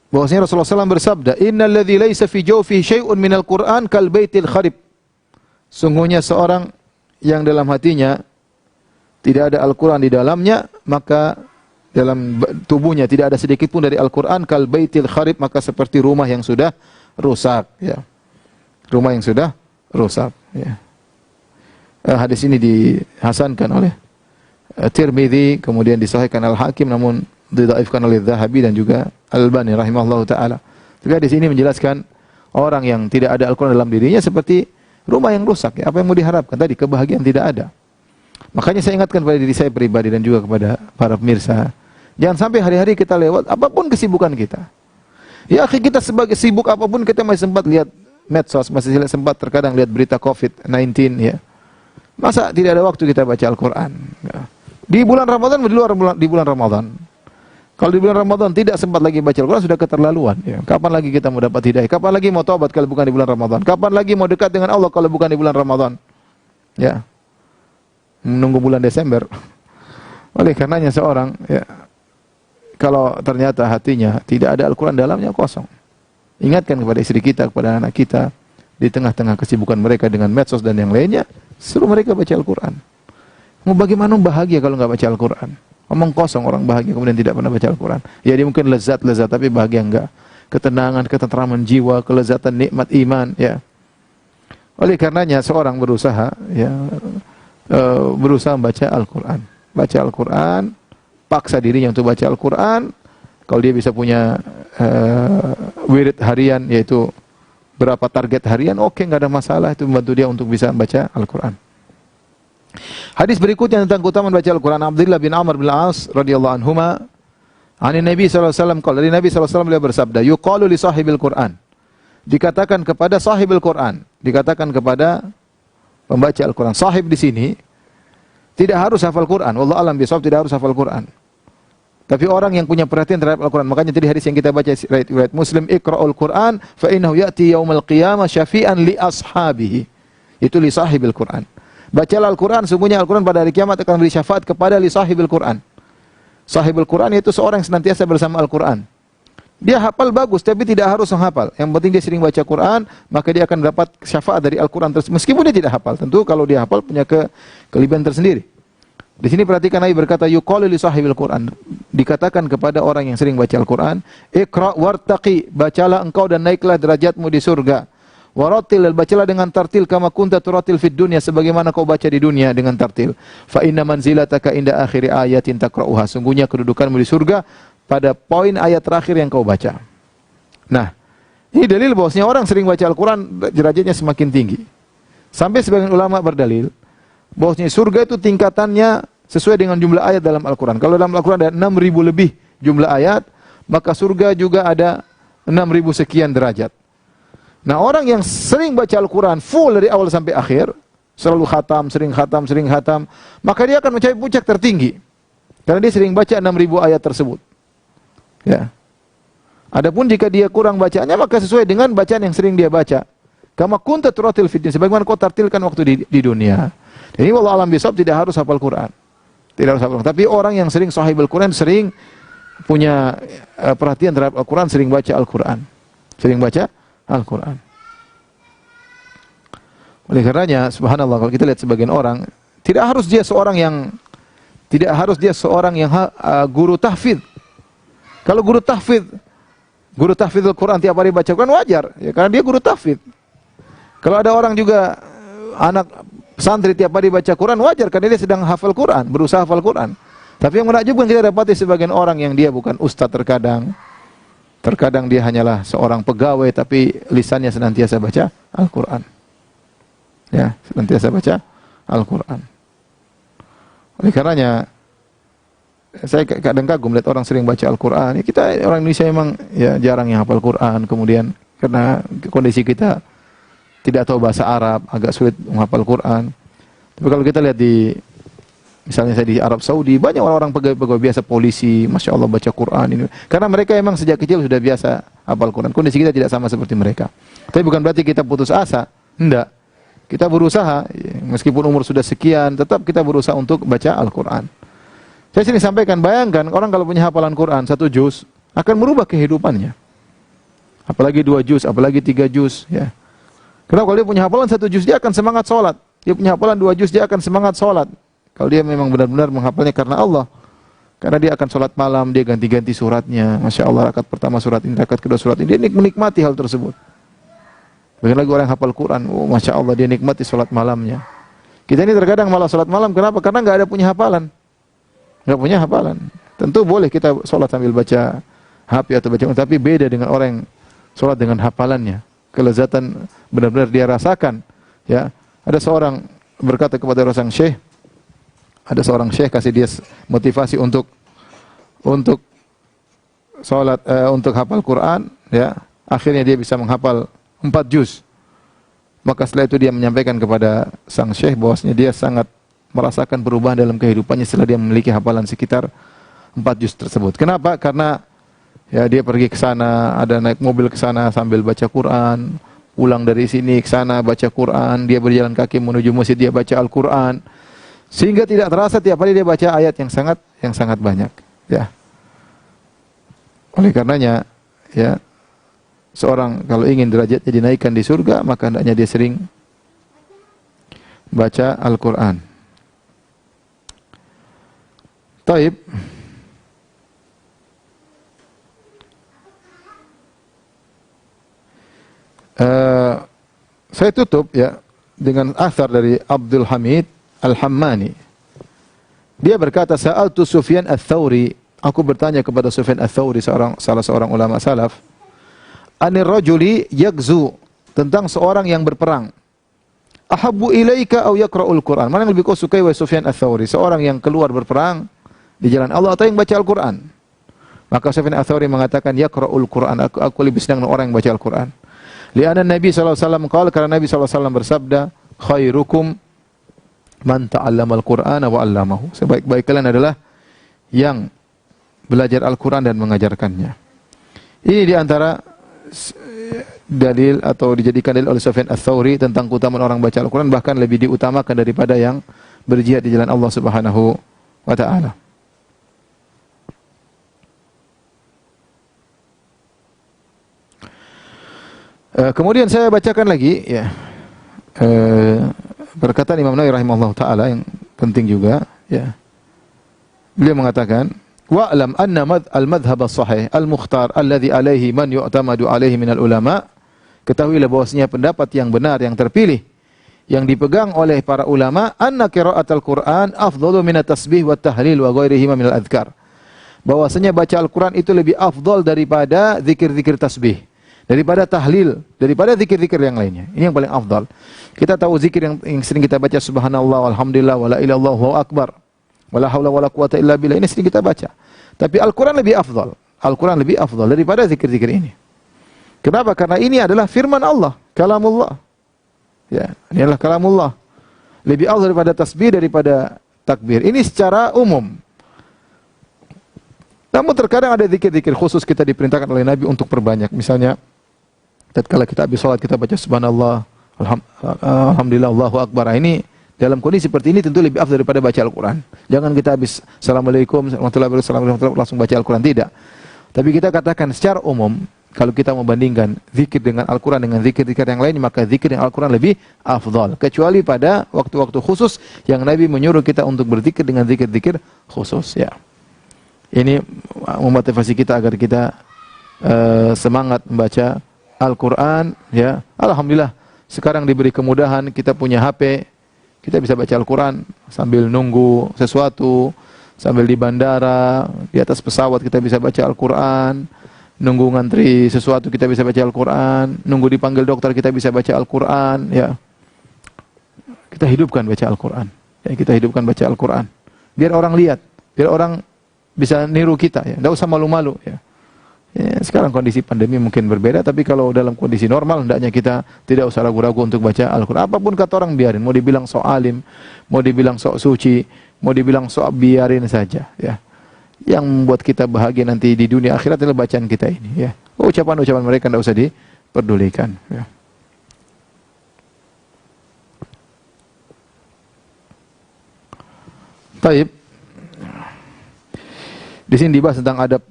bahwasanya Rasulullah SAW bersabda, "Innal ladzi laisa fi jawfihi syai'un minal Qur'an kal baitil kharib." Sungguhnya seorang yang dalam hatinya tidak ada Al-Quran di dalamnya, maka dalam tubuhnya tidak ada sedikit pun dari Al-Quran, kal baitil kharib, maka seperti rumah yang sudah rusak, ya. Rumah yang sudah rusak, ya. Hadis ini dihasankan oleh Tirmidzi, kemudian disahihkan Al-Hakim, namun didhaifkan oleh Dzahabi dan juga Al-Albani rahimahullahu taala. Tapi hadis ini menjelaskan orang yang tidak ada Al-Quran dalam dirinya seperti rumah yang rusak, ya. Apa yang mau diharapkan tadi? Kebahagiaan tidak ada. Makanya saya ingatkan pada diri saya pribadi dan juga kepada para pemirsa, jangan sampai hari-hari kita lewat apapun kesibukan kita. Ya, kita sebagai sibuk apapun, kita masih sempat lihat medsos, masih sempat terkadang lihat berita COVID-19, ya. Masa tidak ada waktu kita baca Al-Quran? Ya. Di bulan Ramadan, di bulan Ramadan. Kalau di bulan Ramadan tidak sempat lagi baca Al-Quran, sudah keterlaluan, ya. Kapan lagi kita mau dapat hidayah? Kapan lagi mau taubat kalau bukan di bulan Ramadan? Kapan lagi mau dekat dengan Allah kalau bukan di bulan Ramadan? Ya. Menunggu bulan Desember. Oleh karenanya seorang, ya, kalau ternyata hatinya tidak ada Al-Quran dalamnya, kosong. Ingatkan kepada istri kita, kepada anak kita, di tengah-tengah kesibukan mereka dengan medsos dan yang lainnya, suruh mereka baca Al-Quran. Mau bagaimana bahagia kalau nggak baca Al-Quran? Omong kosong orang bahagia kemudian tidak pernah baca Al-Quran. Ya, dia mungkin lezat, tapi bahagia enggak. Ketenangan, ketentraman jiwa, kelezatan nikmat iman, ya. Oleh karenanya seorang berusaha, ya, berusaha membaca Al-Quran. Baca Al-Quran, paksa dirinya untuk baca Al-Quran. Kalau dia bisa punya wirid harian, yaitu berapa target harian, oke, nggak ada masalah. Itu membantu dia untuk bisa membaca Al-Quran. Hadis berikutnya tentang keutamaan baca Al-Quran. Abdullah bin Amr bin Al-As radhiyallahu anhuma, ani Nabi sallallahu alaihi wasallam, dari Nabi sallallahu alaihi wasallam beliau bersabda, yuqalu li sahibil Quran. Dikatakan kepada sahibil Quran, dikatakan kepada pembaca Al-Quran. Sahib di sini tidak harus hafal Quran. Wallahu a'lam bishawab, tidak harus hafal Quran. Tapi orang yang punya perhatian terhadap Al-Quran, makanya tadi hadis yang kita baca riwayat Muslim, Iqra'ul Quran fa innahu ya'ti yaumal qiyamah syafi'an li ashabihi. Itu li sahibil Quran. Bacalah Al-Quran, sungguhnya Al-Quran pada hari kiamat akan beri syafaat kepada li sahibil Quran. Sahibul Quran itu seorang yang senantiasa bersama Al-Quran. Dia hafal bagus, tapi tidak harus menghafal. Yang penting dia sering baca Quran, maka dia akan dapat syafaat dari Al-Quran tersebut. Meskipun dia tidak hafal, tentu kalau dia hafal punya kelebihan tersendiri. Di sini perhatikan Nabi berkata, yuqalu li sahibil Quran. Dikatakan kepada orang yang sering baca Al-Quran, Iqra' wartaqi, bacalah engkau dan naiklah derajatmu di surga. Waratil, bacalah dengan tartil kama kunta turatil fid dunya, sebagaimana kau baca di dunia dengan tartil. Fa inna manzilataka inda akhiri ayatin taqra'uha. Sungguhnya kedudukanmu di surga pada poin ayat terakhir yang kau baca. Nah, ini dalil bahwasanya orang sering baca Al-Quran derajatnya semakin tinggi. Sampai sebagian ulama berdalil bahwasanya surga itu tingkatannya sesuai dengan jumlah ayat dalam Al-Quran. Kalau dalam Al-Quran ada 6.000 lebih jumlah ayat, maka surga juga ada 6.000 sekian derajat. Nah, orang yang sering baca Al-Quran full dari awal sampai akhir, selalu sering khatam, maka dia akan mencapai puncak tertinggi. Karena dia sering baca 6.000 ayat tersebut. Ya. Adapun jika dia kurang bacanya, maka sesuai dengan bacaan yang sering dia baca. Kama kunta turatil fid dunya, sebagaimana kau tartilkan waktu di dunia. Jadi wallahu a'lam bishawab, tidak harus hafal Quran. Tidak harus hafal Quran. Tapi orang yang sering sahibul Quran, sering punya perhatian terhadap Al-Quran, sering baca Al-Quran. Sering baca Al-Quran. Oleh karenanya, subhanallah, kalau kita lihat sebagian orang, tidak harus dia seorang yang guru tahfidz. Kalau guru tahfidz Al-Quran tiap hari baca Quran, wajar, ya, karena dia guru tahfidz. Kalau ada orang juga anak santri tiap hari baca Quran, wajar karena dia sedang hafal Quran, berusaha hafal Quran. Tapi yang menakjubkan kita dapati sebagian orang yang dia bukan ustaz terkadang dia hanyalah seorang pegawai tapi lisannya senantiasa baca Al-Quran. Ya, senantiasa baca Al-Quran. Oleh karenanya saya kadang kagum lihat orang sering baca Al-Quran. Kita orang Indonesia memang ya jarang yang hafal Quran, kemudian karena kondisi kita tidak tahu bahasa Arab, agak sulit menghafal Quran. Tapi kalau kita lihat misalnya saya di Arab Saudi, banyak orang-orang pegawai biasa, polisi, Masya Allah baca Quran ini. Karena mereka memang sejak kecil sudah biasa hafal Quran. Kondisi kita tidak sama seperti mereka. Tapi bukan berarti kita putus asa. Tidak. Kita berusaha, meskipun umur sudah sekian, tetap kita berusaha untuk baca Al-Quran. Saya sering sampaikan, bayangkan orang kalau punya hafalan Quran 1 juz, akan merubah kehidupannya. Apalagi 2 juz, apalagi 3 juz, ya. Karena kalau dia punya hafalan 1 juz, dia akan semangat sholat. Dia punya hafalan 2 juz, dia akan semangat sholat. Kalau dia memang benar-benar menghafalnya karena Allah. Karena dia akan sholat malam, dia ganti-ganti suratnya. Masya Allah, rakaat pertama surat ini, rakaat kedua surat ini. Dia menikmati hal tersebut. Bagian lagi orang yang hafal Quran, Masya Allah, dia nikmati sholat malamnya. Kita ini terkadang malah sholat malam, kenapa? Karena nggak ada punya hafalan. Nggak punya hafalan. Tentu boleh kita sholat sambil baca HP atau baca, tapi beda dengan orang yang sholat dengan hafalannya. Kelezatan benar-benar dia rasakan. Ya, ada seorang berkata kepada seorang syekh, kasih dia motivasi untuk sholat, untuk hafal Quran. Ya, akhirnya dia bisa menghafal 4 juz. Maka setelah itu dia menyampaikan kepada sang syekh bahwasanya dia sangat merasakan perubahan dalam kehidupannya setelah dia memiliki hafalan sekitar 4 juz tersebut. Kenapa? Karena ya dia pergi ke sana, ada naik mobil ke sana sambil baca Quran, pulang dari sini ke sana baca Quran, dia berjalan kaki menuju masjid, dia baca Al-Quran. Sehingga tidak terasa tiap hari dia baca ayat yang sangat banyak, ya. Oleh karenanya, ya, seorang kalau ingin derajatnya dinaikkan di surga, maka hendaknya dia sering baca Al-Quran. Taib. Saya tutup ya dengan athar dari Abdul Hamid Al-Hammani. Dia berkata, Sa'altu Sufyan Ats-Tsauri, aku bertanya kepada Sufyan Ats-Tsauri, salah seorang ulama salaf, anir rajuli yagzu, tentang seorang yang berperang. Ahabbu ilaika aw yaqra'ul Qur'an? Mana yang lebih kau sukai wahai Sufyan Ats-Tsauri? Seorang yang keluar berperang di jalan Allah atau yang baca Al-Qur'an? Maka Sufyan Ats-Tsauri mengatakan yaqra'ul Qur'an. Aku lebih senang orang yang baca Al-Qur'an. Li'anna Nabi sallallahu alaihi wasallam qala, karena Nabi sallallahu alaihi wasallam bersabda, khairukum Man ta'allamal Qur'ana wa 'allamahu. Sebaik-baik kalian adalah yang belajar Al-Qur'an dan mengajarkannya. Ini di antara dalil atau dijadikan dalil oleh Sufyan Ats-Tsauri tentang keutamaan orang baca Al-Qur'an, bahkan lebih diutamakan daripada yang berjihad di jalan Allah Subhanahu wa taala. Kemudian saya bacakan lagi ya. Perkataan Imam Nawawi rahimahullah taala yang penting juga ya. Beliau mengatakan, wa'lam anna al-madhhab as-sahih al-mukhtar alladhi alaihi man yu'tamadu alaihi minal ulama. Ketahuilah bahwasanya pendapat yang benar yang terpilih yang dipegang oleh para ulama, anna qira'atul Qur'an afdalu min at-tasbih wa tahlil wa ghairihi minal adhkar. Bahwasanya baca Al-Qur'an itu lebih afdal daripada zikir-zikir tasbih, daripada tahlil, daripada zikir-zikir yang lainnya. Ini yang paling afdal. Kita tahu zikir yang sering kita baca, subhanallah, walhamdulillah, wala ilaha illallah, wallahu akbar, wala haula wala quwata illa billah. Ini sering kita baca. Tapi Al-Qur'an lebih afdal. Al-Qur'an lebih afdal daripada zikir-zikir ini. Kenapa? Karena ini adalah firman Allah, kalamullah. Ya, ini adalah kalamullah. Lebih afdal daripada tasbih, daripada takbir. Ini secara umum. Namun terkadang ada zikir-zikir khusus kita diperintahkan oleh Nabi untuk perbanyak. Misalnya, tatkala kita habis salat kita baca subhanallah, alhamdulillah, Allahu akbar. Ini dalam kondisi seperti ini tentu lebih afdal daripada baca Al-Qur'an. Jangan kita habis assalamualaikum warahmatullahi wabarakatuh langsung baca Al-Qur'an, tidak. Tapi kita katakan secara umum, kalau kita membandingkan zikir dengan Al-Qur'an dengan zikir-zikir yang lain, maka zikir dengan Al-Qur'an lebih afdal. Kecuali pada waktu-waktu khusus yang Nabi menyuruh kita untuk berzikir dengan zikir-zikir khusus ya. Ini memotivasi kita agar kita semangat membaca Al-Qur'an ya. Alhamdulillah sekarang diberi kemudahan, kita punya HP, kita bisa baca Al-Qur'an sambil nunggu sesuatu, sambil di bandara, di atas pesawat kita bisa baca Al-Qur'an, nunggu ngantri sesuatu kita bisa baca Al-Qur'an, nunggu dipanggil dokter kita bisa baca Al-Qur'an ya. Kita hidupkan baca Al-Qur'an. Ya, kita hidupkan baca Al-Qur'an. Biar orang lihat, biar orang bisa niru kita ya. Enggak usah malu-malu ya. Ya, sekarang kondisi pandemi mungkin berbeda, tapi kalau dalam kondisi normal hendaknya kita tidak usah ragu-ragu untuk baca Al-Qur'an. Apapun kata orang biarin, mau dibilang sok alim, mau dibilang sok suci, mau dibilang sok, biarin saja ya. Yang membuat kita bahagia nanti di dunia akhirat adalah bacaan kita ini ya. Ucapan-ucapan mereka tidak usah diperdulikan ya. Baik. Di sini dibahas tentang adab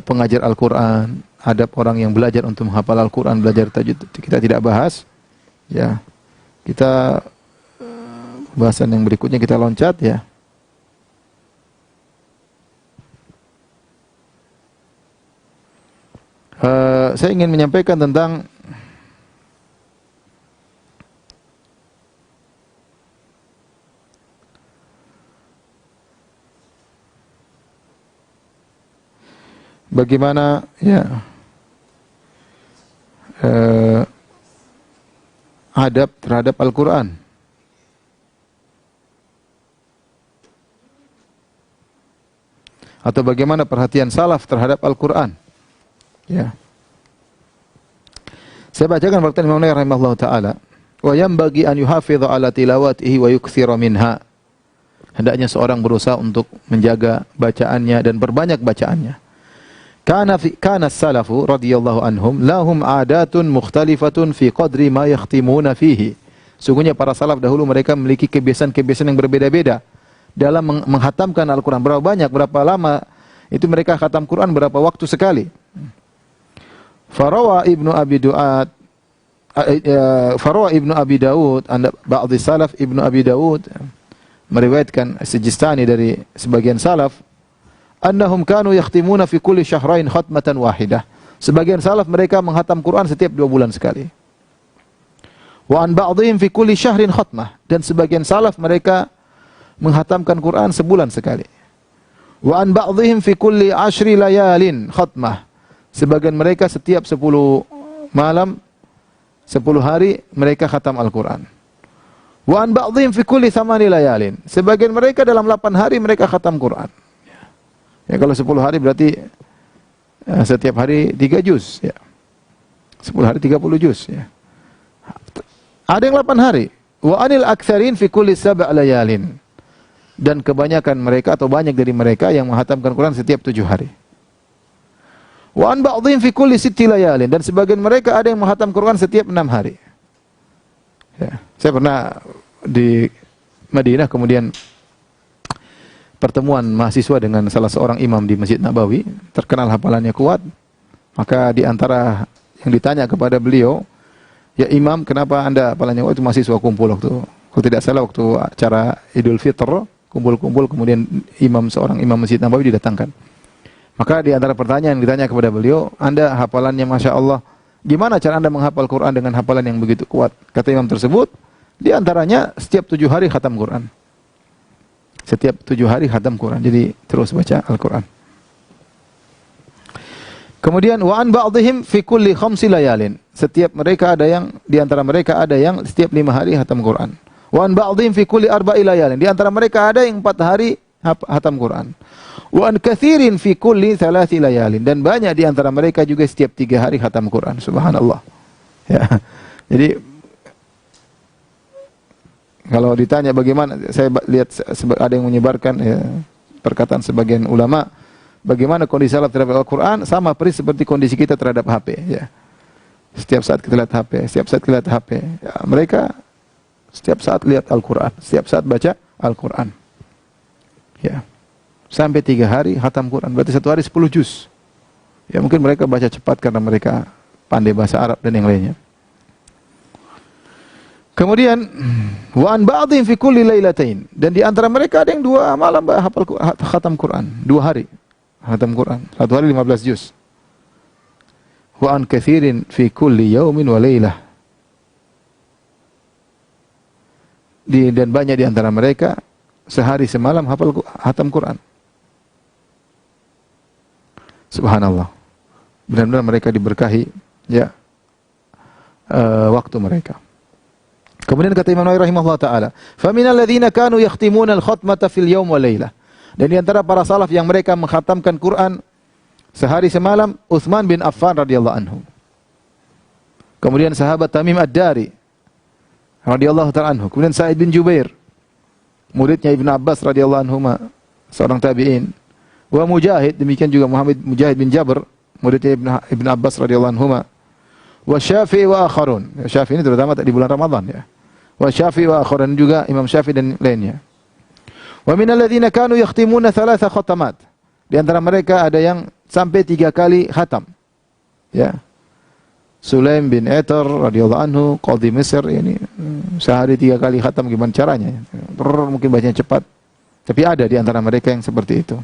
pengajar Al-Qur'an, adab orang yang belajar untuk menghafal Al-Qur'an, belajar tajwid. Kita tidak bahas ya. Kita bahasan yang berikutnya kita loncat ya. Saya ingin menyampaikan tentang bagaimana ya adab terhadap Al-Qur'an. Atau bagaimana perhatian salaf terhadap Al-Qur'an. Ya. Saya bacakan perkataan Imam Nawawi rahimahullah taala, wa yanbaghi an yuhafidha ala tilawatihi wa yukthira minha. Hendaknya seorang berusaha untuk menjaga bacaannya dan berbanyak bacaannya. Kana salafu radhiyallahu anhum lahum adatun mukhtalifatun fi qadri ma yakhtimuna fihi. Sungguhnya para salaf dahulu mereka memiliki kebiasaan-kebiasaan yang berbeda-beda dalam menghatamkan Al-Qur'an. Berapa banyak, berapa lama itu mereka khatam Quran, berapa waktu sekali. Farawa Ibnu Abi Daud, ba'dhi salaf, Ibnu Abi Daud meriwayatkan Sijistani dari sebagian salaf, annahum kanu yakhtimuna fi kulli syahrain khatmatan wahidah. Sebagian salaf mereka menghatam Quran setiap 2 bulan sekali. Wa an ba'dihim fi kulli syahrin khatmah, dan sebagian salaf mereka menghatamkan Quran sebulan sekali. Wa an ba'dihim fi kulli 10 layalin khatmah. Sebagian mereka setiap 10 malam, 10 hari mereka khatam Al-Quran. Wa an ba'dihim fi kulli 8 layalin. Sebagian mereka dalam 8 hari mereka khatam Quran. Ya, kalau 10 hari berarti setiap hari 3 juz ya. 10 hari 30 juz ya. Ada yang 8 hari. Wa anil aktsarin fi kulli sab' layalin. Dan kebanyakan mereka atau banyak dari mereka yang menghatamkan Quran setiap 7 hari. Wa an ba'dhim fi kulli sitti layalin, dan sebagian mereka ada yang menghatam Quran setiap 6 hari. Ya, saya pernah di Madinah, kemudian pertemuan mahasiswa dengan salah seorang imam di Masjid Nabawi, terkenal hafalannya kuat. Maka di antara yang ditanya kepada beliau, "Ya Imam, kenapa Anda hafalannya kuat?" Itu mahasiswa kumpul waktu, kalau tidak salah waktu acara Idul Fitr, kumpul-kumpul, kemudian seorang imam Masjid Nabawi didatangkan. Maka di antara pertanyaan yang ditanya kepada beliau, "Anda hafalannya Masya Allah, gimana cara Anda menghafal Quran dengan hafalan yang begitu kuat?" Kata imam tersebut, di antaranya setiap 7 hari khatam Quran. Setiap 7 hari khatam Quran. Jadi terus baca Al-Quran. Kemudian wa an ba'dihim fi kulli khamsi layalin. Setiap mereka ada yang, di antara mereka ada yang setiap 5 hari khatam Quran. Wa an ba'dihim fi kulli arba'i layalin. Di antara mereka ada yang 4 hari khatam Quran. Wa an katsirin fi kulli thalathi layalin. Dan banyak di antara mereka juga setiap 3 hari khatam Quran. Subhanallah. Ya. Jadi kalau ditanya bagaimana, saya lihat ada yang menyebarkan ya, perkataan sebagian ulama, bagaimana kondisi salaf terhadap Al-Quran, sama persis seperti kondisi kita terhadap HP. Ya. Setiap saat kita lihat HP, setiap saat kita lihat HP. Ya, mereka setiap saat lihat Al-Quran, setiap saat baca Al-Quran. Ya. Sampai 3 hari khatam Quran, berarti 1 hari 10 juz. Ya, mungkin mereka baca cepat karena mereka pandai bahasa Arab dan yang lainnya. Kemudian wa an ba'dhin fi kulli lailatain, dan di antara mereka ada yang 2 malam hafal khatam Quran, 2 hari khatam Quran, 1 hari 15 juz. Wa an katsirin fi kulli yaumin wa lailah. Dan banyak di antara mereka sehari semalam hafal khatam Quran. Subhanallah. Benar-benar mereka diberkahi ya waktu mereka. Kemudian kata Imam Nawawi rahimahullah taala, "Fa minal ladzina kanu yakhtimuna al-khatmata fil yaum wa lailah." Dan di antara para salaf yang mereka mengkhatamkan Quran sehari semalam, Utsman bin Affan radhiyallahu anhu. Kemudian sahabat Tamim Ad-Dari radhiyallahu taala anhu. Kemudian Sa'id bin Jubair, muridnya Ibnu Abbas radhiyallahu anhuma, seorang tabi'in. Wa Mujahid, demikian juga Muhammad Mujahid bin Jabr, muridnya Ibnu Abbas radhiyallahu anhuma. Wa Syafi'i wa akharun. Syafi'i ini terutama di bulan Ramadan ya. Wa Syafi'i wa akharun, juga Imam Syafi'i dan lainnya. Wa minal ladzina kanu yakhtimuna 3 khatamat. Di antara mereka ada yang sampai 3 kali khatam. Ya. Sulaim bin Etar radhiyallahu anhu, qadhi Mesir, ini sehari 3 kali khatam, gimana caranya? Mungkin bacanya cepat. Tapi ada di antara mereka yang seperti itu.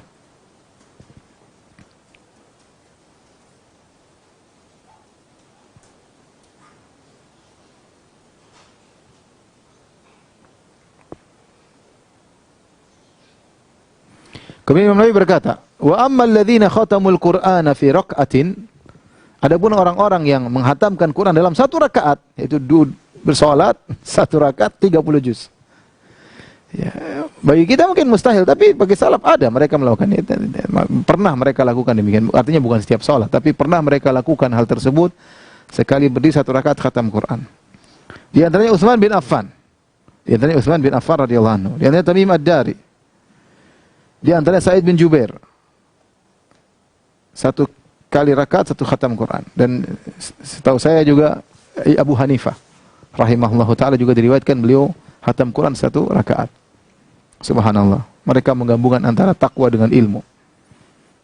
Kemudian Imam Nawawi berkata, "Wa ammal ladzina khatamul Qur'ana fi raq'atin." Adapun orang-orang yang menghatamkan Quran dalam 1 rakaat, yaitu bersolat 1 rakaat 30 juz. Ya, bagi kita mungkin mustahil, tapi bagi salaf ada, mereka melakukan itu. Pernah mereka lakukan demikian. Artinya bukan setiap salat, tapi pernah mereka lakukan hal tersebut sekali berdiri 1 rakaat khatam Quran. Di antaranya Utsman bin Affan. Di antaranya Utsman bin Affan radhiyallahu anhu. Di antaranya Tamim Ad-Dari. Di antaranya Sa'id bin Jubair. 1 kali rakaat 1 khatam Quran. Dan setahu saya juga Abu Hanifah rahimahullahu taala juga diriwayatkan beliau khatam Quran 1 rakaat. Subhanallah. Mereka menggabungkan antara takwa dengan ilmu.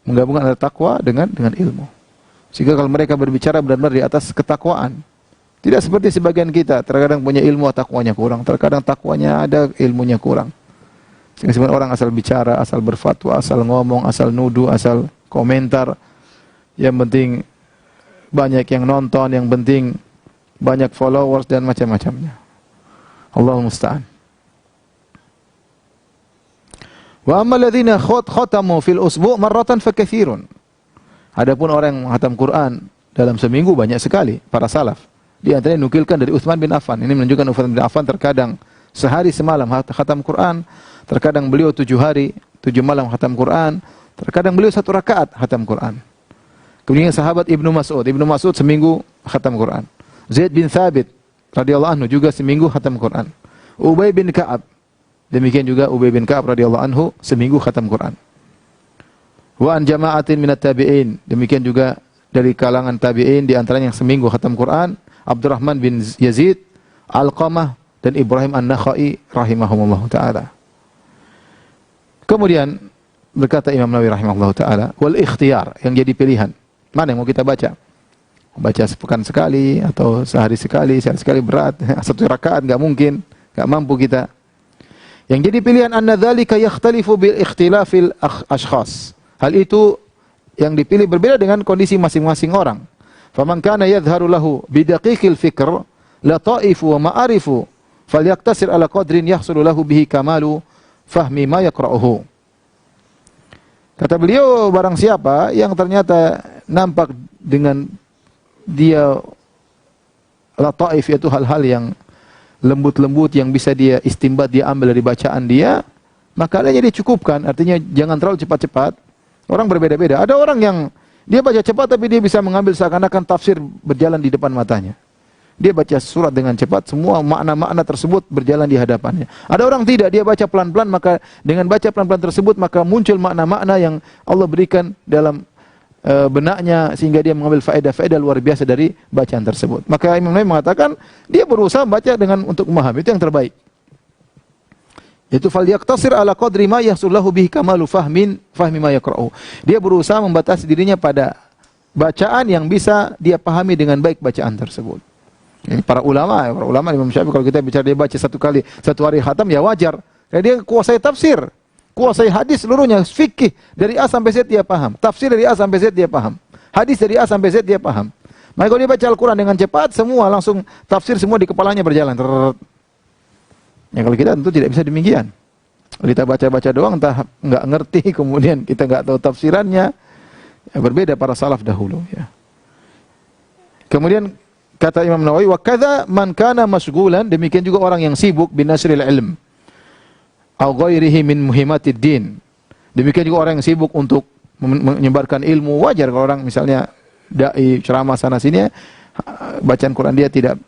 Menggabungkan antara takwa dengan ilmu. Sehingga kalau mereka berbicara benar-benar di atas ketakwaan. Tidak seperti sebagian kita, terkadang punya ilmu takwanya kurang, terkadang takwanya ada ilmunya kurang. Sehingga sebenarnya orang asal bicara, asal berfatwa, asal ngomong, asal nuduh, asal komentar. Yang penting banyak yang nonton, yang penting banyak followers dan macam-macamnya. Allahul musta'an. Wa ammal ladzina khatamu fil usbu' marratan fakatsirun. Adapun orang yang menghatam Quran dalam seminggu banyak sekali para salaf. Di antaranya nukilkan dari Utsman bin Affan. Ini menunjukkan Utsman bin Affan terkadang sehari semalam khatam Quran, terkadang beliau 7 hari, 7 malam khatam Quran, terkadang beliau 1 rakaat khatam Quran. Kemudian sahabat Ibnu Mas'ud seminggu khatam Quran. Zaid bin Thabit radhiyallahu anhu juga seminggu khatam Quran. Ubay bin Ka'ab. Demikian juga Ubay bin Ka'ab radhiyallahu anhu seminggu khatam Quran. Wa an jama'atin minat tabi'in. Demikian juga dari kalangan tabi'in di antaranya yang seminggu khatam Quran, Abdurrahman bin Yazid, Alqamah dan Ibrahim An-Nakhai rahimahumullah taala. Kemudian berkata Imam Nawawi rahimahullah taala, wal ikhtiyar, yang jadi pilihan. Mana yang mau kita baca? Baca sepekan sekali atau sehari sekali berat, satu rakaat enggak mungkin, enggak mampu kita. Yang jadi pilihan anna dzalika yakhtalifu bil ikhtilafil ashkhas. Hal itu yang dipilih berbeda dengan kondisi masing-masing orang. Faman kana yadhharu lahu bidaqiqil fikr la ta'ifu wa ma'arifu falyaktasir ala qadrin yahsulu lahu bihi kamalu fahmi ma yaqra'uhu. Kata beliau, barang siapa yang ternyata nampak dengan dia la ta'if, yaitu hal-hal yang lembut-lembut yang bisa dia istinbat, dia ambil dari bacaan dia, maka adanya dicukupkan. Artinya jangan terlalu cepat-cepat. Orang berbeda-beda. Ada orang yang dia baca cepat tapi dia bisa mengambil seakan-akan tafsir berjalan di depan matanya. Dia baca surat dengan cepat, semua makna-makna tersebut berjalan di hadapannya. Ada orang tidak, dia baca pelan-pelan, maka dengan baca pelan-pelan tersebut maka muncul makna-makna yang Allah berikan dalam benaknya sehingga dia mengambil faedah-faedah luar biasa dari bacaan tersebut. Maka Imam Nawawi mengatakan dia berusaha baca dengan untuk memahami, itu yang terbaik. Itu falyaqtasir ala qadri ma yahsullahu bihi kamalu fahmi ma yaqra'u. Dia berusaha membatasi dirinya pada bacaan yang bisa dia pahami dengan baik bacaan tersebut. Ini para ulama Imam Syafi'i kalau kita bicara dia baca satu hari khatam ya wajar. Karena dia kuasai tafsir, kuasai hadis seluruhnya, fikih dari A sampai Z dia paham, tafsir dari A sampai Z dia paham, hadis dari A sampai Z dia paham. Maka kalau dia baca Al-Quran dengan cepat, semua langsung tafsir semua di kepalanya berjalan. Ya kalau kita tentu tidak bisa demikian. Kita baca-baca doang entah enggak ngerti, kemudian kita enggak tahu tafsirannya. Ya, berbeda para salaf dahulu ya. Kemudian kata Imam Nawawi, wa kadza man kana mashghulan, demikian juga orang yang sibuk binasril ilm au ghairihi min muhimmatid din. Demikian juga orang yang sibuk untuk menyebarkan ilmu. Wajar kalau orang misalnya dai ceramah sana sini, bacaan Quran dia tidak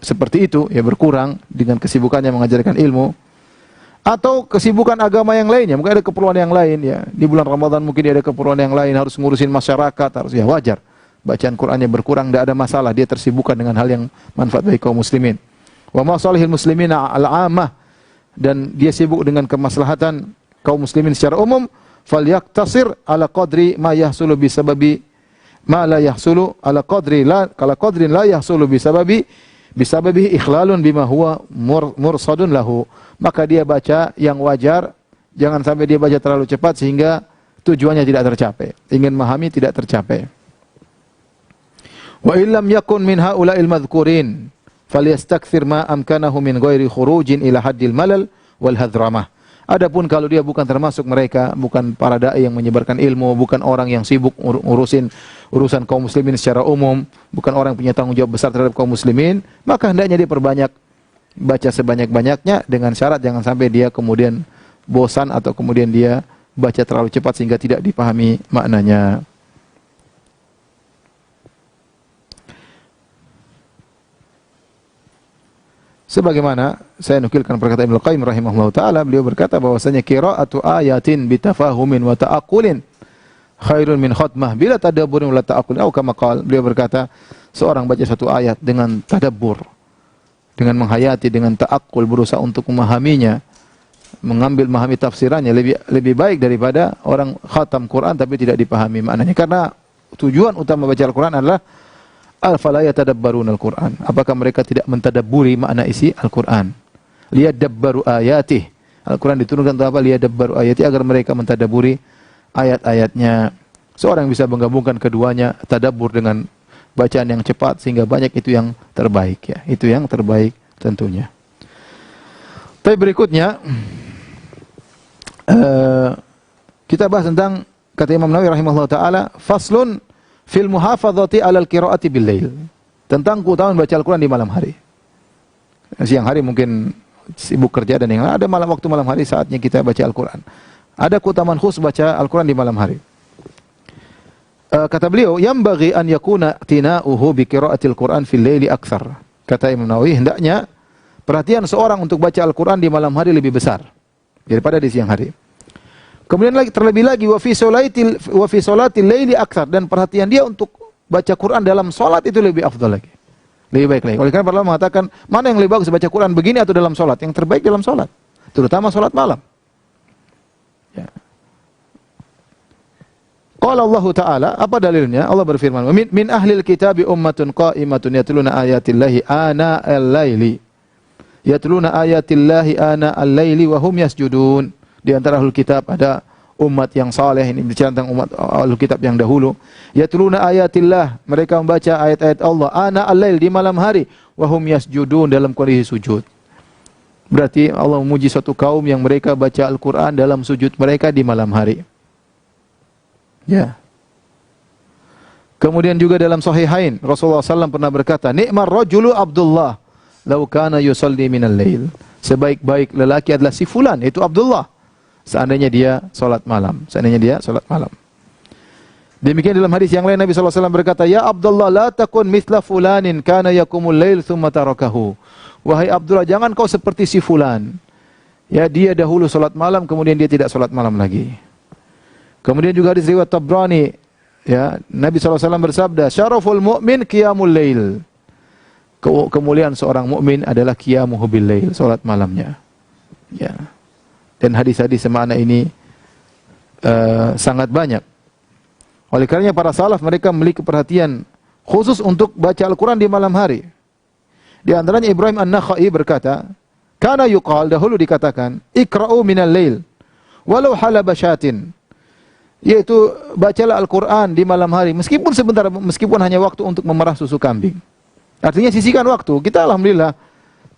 seperti itu, ya berkurang dengan kesibukannya mengajarkan ilmu. Atau kesibukan agama yang lainnya, mungkin ada keperluan yang lain ya. Di bulan Ramadan mungkin dia ada keperluan yang lain, harus ngurusin masyarakat, harus ya wajar. Bacaan Qurannya berkurang, tidak ada masalah, dia tersibukkan dengan hal yang manfaat bagi kaum muslimin. Wa masalihil muslimina al-'ammah, dan dia sibuk dengan kemaslahatan kaum muslimin secara umum, falyaqtasir ala qadri ma yahsulu bisababi ma la yahsulu ala qadrin la yahsulu bisababi ikhlalun bima huwa mursadun lahu. Maka dia baca yang wajar, jangan sampai dia baca terlalu cepat sehingga tujuannya tidak tercapai, ingin memahami tidak tercapai. Wa illam yakun min haula'il madhkurin falyastakthir ma amkanahu min ghairi khurujin ila haddil malal wal hadramah. Adapun kalau dia bukan termasuk mereka, bukan para dai yang menyebarkan ilmu, bukan orang yang sibuk urusan kaum muslimin secara umum, bukan orang yang punya tanggung jawab besar terhadap kaum muslimin, maka hendaknya dia perbanyak baca sebanyak-banyaknya dengan syarat jangan sampai dia kemudian bosan atau kemudian dia baca terlalu cepat sehingga tidak dipahami maknanya. Sebagaimana saya nukilkan perkataan Ibnu Qayyim rahimahullah taala, beliau berkata bahwasanya qira'atu ayatin bitafahumin wa ta'aqqulin khairun min khatmah bila tadabburin wa ta'aqqulin. Atau kama qala, beliau berkata seorang baca satu ayat dengan tadabbur, dengan menghayati, dengan ta'aqqul, berusaha untuk memahaminya, memahami tafsirannya lebih baik daripada orang khatam Quran tapi tidak dipahami maknanya. Karena tujuan utama baca Al-Quran adalah afala yatadabbaruna al-Quran. Apakah mereka tidak mentadabburi makna isi Al-Quran? Liyadabbaru ayatih. Al-Quran diturunkan untuk apa? Liyadabbaru ayatih, agar mereka mentadabburi ayat-ayatnya. Seorang bisa menggabungkan keduanya, tadabbur dengan bacaan yang cepat sehingga banyak, itu yang terbaik ya. Itu yang terbaik tentunya. Tapi berikutnya kita bahas tentang kata Imam Nawawi rahimahullah taala, faslun fil muhafadzati 'alal qiraati bil lail. Tentang keutamaan baca Al-Qur'an di malam hari. Siang hari mungkin sibuk kerja dan yang lain, ada waktu malam hari saatnya kita baca Al-Qur'an. Ada keutamaan khusus baca Al-Qur'an di malam hari. Kata beliau, yambaghi an yakuna tina'uhu bi qiraatil Qur'an fil laili aktsar. Kata Imam Nawawi, hendaknya perhatian seorang untuk baca Al-Quran di malam hari lebih besar daripada di siang hari. Kemudian lagi terlebih lagi wa fi sholatil laili aktsar, dan perhatian dia untuk baca Quran dalam salat itu lebih afdal lagi. Lebih baik lagi. Oleh karena para ulama mengatakan, mana yang lebih bagus baca Quran begini atau dalam salat? Yang terbaik dalam salat, terutama salat malam. Ya. Qala Allah Ta'ala, apa dalilnya? Allah berfirman, min ahlil kitabi ummatun qa'imatun yatluna ayatillahi ana al-laili. Yatluna ayatillahi ana al-laili wa hum yasjudun. Di antara ahlul kitab ada umat yang saleh, ini bicara tentang umat ahlul kitab yang dahulu. Yatluna ayatillah, mereka membaca ayat-ayat Allah ana al-lail, di malam hari, wa hum yasjudun, dalam kondisi sujud. Berarti Allah memuji suatu kaum yang mereka baca Al-Quran dalam sujud mereka di malam hari. Ya. Kemudian juga dalam Sahihain, Rasulullah SAW pernah berkata, "Ni'mar rajulu Abdullah, law kana yusalli minal lail." Sebaik-baik lelaki adalah si fulan, itu Abdullah, seandainya dia salat malam. Seandainya dia salat malam. Demikian dalam hadis yang lain Nabi SAW berkata, "Ya Abdullah, la takun mithla fulanin kana yakumul lail thumma tarakahu." Wahai Abdullah, jangan kau seperti si fulan. Ya, dia dahulu salat malam, kemudian dia tidak salat malam lagi. Kemudian juga hadis riwayat Tabrani, ya, Nabi SAW bersabda, "Syaraful mu'min qiyamul lail." Kemuliaan seorang mukmin adalah qiyamuhu bil lail, salat malamnya. Ya. Dan hadis-hadis semana ini sangat banyak. Oleh karenanya para salaf mereka memiliki perhatian khusus untuk baca Al-Quran di malam hari. Di antaranya Ibrahim An-Nakhai berkata, "Kana yuqal," dahulu dikatakan, "Iqra'u minal lail walau halaba syatin." Yaitu bacalah Al-Quran di malam hari meskipun sebentar, meskipun hanya waktu untuk memerah susu kambing. Artinya sisihkan waktu. Kita alhamdulillah,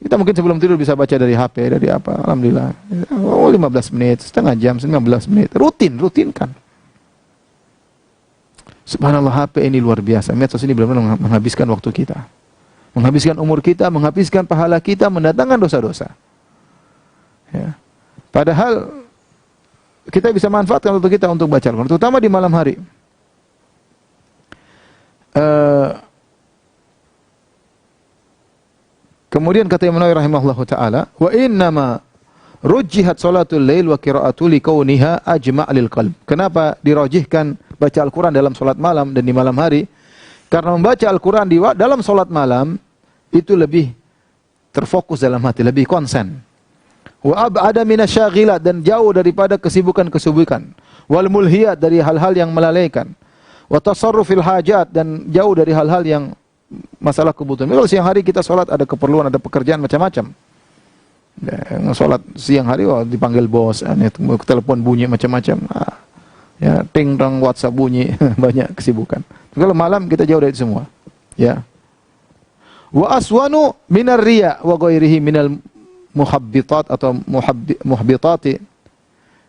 kita mungkin sebelum tidur bisa baca dari HP, dari apa, alhamdulillah. 15 menit, setengah jam, 15 menit. Rutinkan. Subhanallah, HP ini luar biasa. Medsos ini benar-benar menghabiskan waktu kita. Menghabiskan umur kita, menghabiskan pahala kita, mendatangkan dosa-dosa. Ya. Padahal kita bisa manfaatkan waktu kita untuk baca Al-Quran, terutama di malam hari. Kemudian kata Imam Nawawi rahimahullahu taala, "Wa innama rujjihat salatul lail wa qira'atul likauniha ajma' lil qalb." Kenapa dirajihkan baca Al-Quran dalam salat malam dan di malam hari? Karena membaca Al-Quran dalam salat malam itu lebih terfokus dalam hati, lebih konsen. Wa ab'ada minasyaghilat, dan jauh daripada kesibukan-kesibukan. Wal mulhiyat, dari hal-hal yang melalaikan. Wa tasarrufil hajat, dan jauh dari hal-hal yang masalah kebutuhan. Kalau siang hari kita sholat ada keperluan, ada pekerjaan macam-macam. Sholat siang hari dipanggil bos, telepon bunyi macam-macam. Ya, ting dong WhatsApp bunyi, banyak kesibukan. Kalau malam kita jauh dari itu semua. Ya. Wa aswanu minar riya wa ghairihi minal muhabbitat atau muhabbitati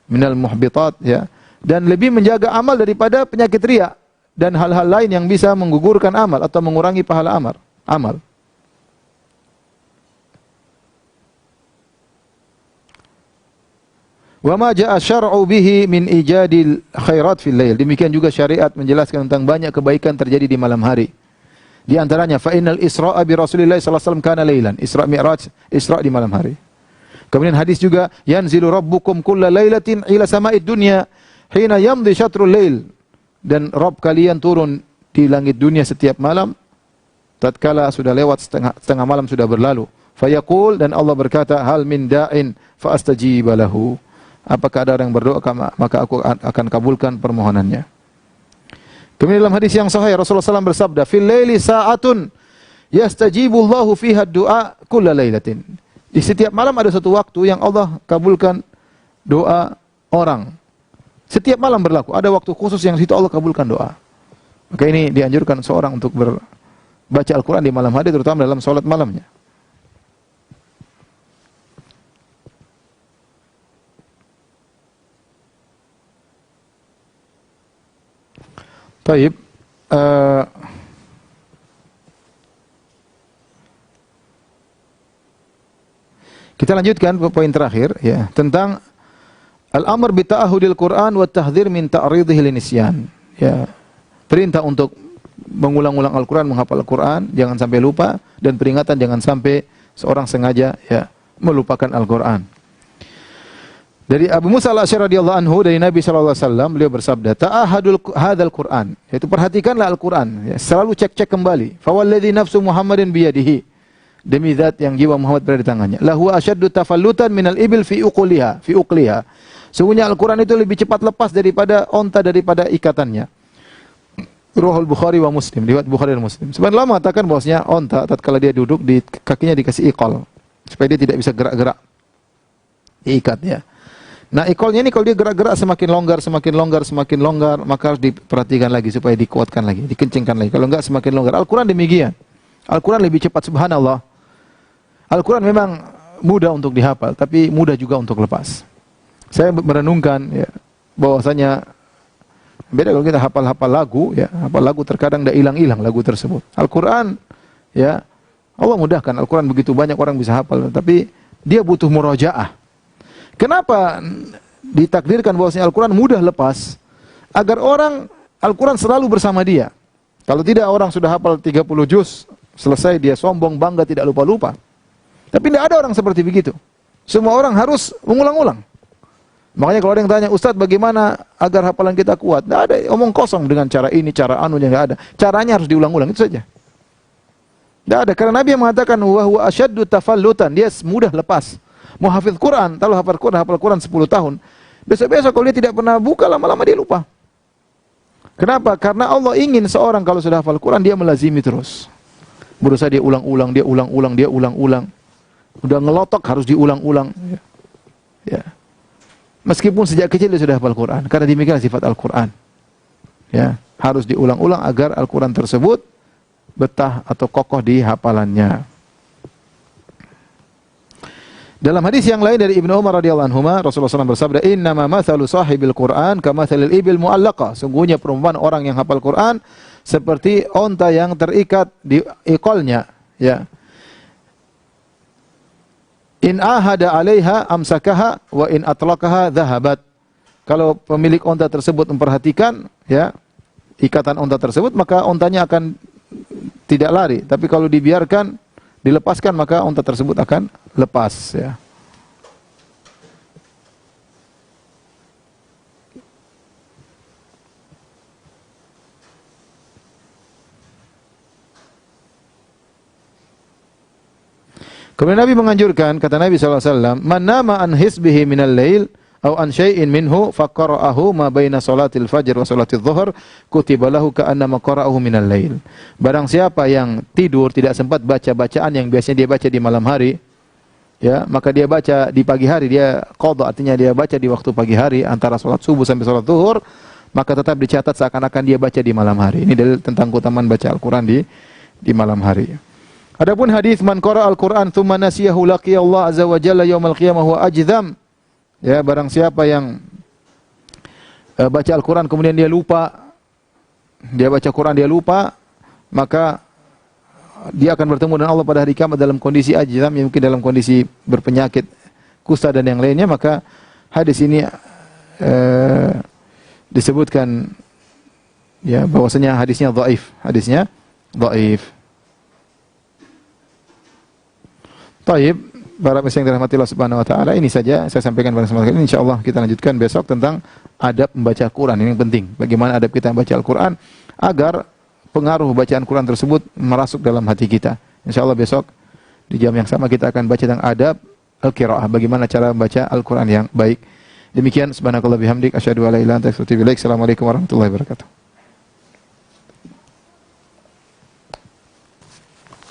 minal muhabbitat, ya. Dan lebih menjaga amal daripada penyakit riya dan hal-hal lain yang bisa menggugurkan amal atau mengurangi pahala amal. Wa ma jaa syar'u bihi min ijadil khairat fil lail. Demikian juga syariat menjelaskan tentang banyak kebaikan terjadi di malam hari. Di antaranya fa innal Isra'a bi Rasulillah sallallahu alaihi wasallam kana lailan. Isra Mi'raj, Isra di malam hari. Kemudian hadis juga, yanzilu rabbukum kulla lailatin ila sama'id dunya hina yamdi syatrul lail. Dan Rabb kalian turun di langit dunia setiap malam tatkala sudah lewat setengah malam sudah berlalu. Fayaqul, dan Allah berkata, hal min da'in fa astajiba lahu. Apakah ada orang yang berdoa maka aku akan kabulkan permohonannya. Kemudian dalam hadis yang sahih Rasulullah SAW bersabda, fil laili sa'atun yastajibullahu fiha du'a kulla lailatin. Di setiap malam ada satu waktu yang Allah kabulkan doa orang. Setiap malam berlaku, ada waktu khusus yang situ Allah kabulkan doa. Maka ini dianjurkan seorang untuk baca Al-Quran di malam hari, terutama dalam salat malamnya. Baik, kita lanjutkan poin terakhir, ya, tentang al-amr bi ta'ahudil Quran wa tahdhir min ta'ridhihi linisyan. Ya, perintah untuk mengulang-ulang Al-Quran, menghafal Al-Quran, jangan sampai lupa, dan peringatan jangan sampai seorang sengaja ya melupakan Al-Qur'an. Dari Abu Musa al-Asy'ari radhiyallahu anhu dari Nabi sallallahu alaihi wasallam beliau bersabda, "Ta'ahadul hadzal Qur'an." Yaitu perhatikanlah Al-Qur'an, ya, selalu cek-cek kembali. Fa walladzi nafsu Muhammadin biyadihi. Demi zat yang jiwa Muhammad berada di tangannya. Lahu asyaddu tafallutan minal ibil fi uqliha, fi uqliha. Sungguhnya Al-Qur'an itu lebih cepat lepas daripada onta daripada ikatannya. Ruhul Bukhari wa Muslim, riwayat Bukhari dan Muslim. Sebenarnya mengatakan bahwasanya onta tatkala dia duduk di kakinya dikasih iqal supaya dia tidak bisa gerak-gerak. Diikat ya. Nah, iqalnya ini kalau dia gerak-gerak semakin longgar, maka harus diperhatikan lagi supaya dikuatkan lagi, dikencingkan lagi. Kalau enggak semakin longgar. Al-Qur'an demikian. Al-Qur'an lebih cepat, subhanallah. Al-Qur'an memang mudah untuk dihafal, tapi mudah juga untuk lepas. Saya merenungkan ya, bahwasanya beda kalau kita hafal-hafal lagu ya, hafal lagu terkadang dah hilang-hilang lagu tersebut. Al-Qur'an ya, Allah mudahkan. Al-Qur'an begitu banyak orang bisa hafal, tapi dia butuh murajaah. Kenapa ditakdirkan bahwasanya Al-Quran mudah lepas? Agar orang Al-Quran selalu bersama dia. Kalau tidak orang sudah hafal 30 juz, selesai dia sombong, bangga, tidak lupa-lupa. Tapi tidak ada orang seperti begitu. Semua orang harus mengulang-ulang. Makanya kalau ada yang tanya, Ustaz bagaimana agar hafalan kita kuat? Tidak ada, omong kosong dengan cara ini, cara anu yang tidak ada. Caranya harus diulang-ulang, itu saja. Tidak ada, karena Nabi yang mengatakan, wa huwa asyaddu tafallutan, dia mudah lepas. Mau hafal Quran, kalau hafal Quran 10 tahun, besok-besok kalau dia tidak pernah buka, lama-lama dia lupa. Kenapa? Karena Allah ingin seorang kalau sudah hafal Quran, dia melazimi terus. Berusaha dia ulang-ulang, dia ulang-ulang. Udah ngelotok harus diulang-ulang. Ya. Meskipun sejak kecil dia sudah hafal Quran, karena demikian sifat Al-Quran. Ya, harus diulang-ulang agar Al-Quran tersebut betah atau kokoh di hafalannya. Dalam hadis yang lain dari Ibnu Umar radhiyallahu anhu, Rasulullah SAW bersabda, "Innama mathalu sahibil Qur'an kamathalil ibil mu'allaqah." Sungguhnya perumpamaan orang yang hafal Quran seperti onta yang terikat di iqalnya, ya. In ahada 'alaiha amsakaha wa in atlaqaha dhahabat. Kalau pemilik onta tersebut memperhatikan, ya, ikatan onta tersebut, maka ontanya akan tidak lari. Tapi kalau dibiarkan, dilepaskan, maka unta tersebut akan lepas ya. Kemudian Nabi menganjurkan, kata Nabi SAW, "Man nama an hisbihi minal lail aw an syai'in minhu faqara'ahu ma baina salatil fajr wa salatil dhuhr kutiba lahu ka'annama qara'ahu minal lail." Barang siapa yang tidur tidak sempat baca bacaan yang biasanya dia baca di malam hari, ya, maka dia baca di pagi hari, dia qadha, artinya dia baca di waktu pagi hari antara salat subuh sampai salat zuhur, maka tetap dicatat seakan-akan dia baca di malam hari. Ini dalil tentang keutamaan baca Al-Qur'an di malam hari. Adapun hadis man qara'a al-Qur'an tsumma nasiyahu laqiya Allah azza wa jalla yaumal qiyamah wa ajdam. Ya, barang siapa yang baca Al-Quran kemudian dia lupa, dia baca Quran dia lupa, maka dia akan bertemu dengan Allah pada hari kiamat dalam kondisi ajdam, yang mungkin dalam kondisi berpenyakit kusta dan yang lainnya. Maka hadis ini disebutkan ya bahwasanya hadisnya dhaif. Taib, para pemirsa yang dirahmati Allah Subhanahu wa taala, ini saja saya sampaikan pada kesempatan ini. Insyaallah kita lanjutkan besok tentang adab membaca Quran. Ini yang penting. Bagaimana adab kita membaca Al-Quran agar pengaruh bacaan Quran tersebut merasuk dalam hati kita. Insyaallah besok di jam yang sama kita akan baca tentang adab al-qiraah, bagaimana cara membaca Al-Quran yang baik. Demikian, subhanakallah bihamdik asyhadu an la ilaha illa anta astaghfiruka wa atubu ilaik. Assalamualaikum warahmatullahi wabarakatuh.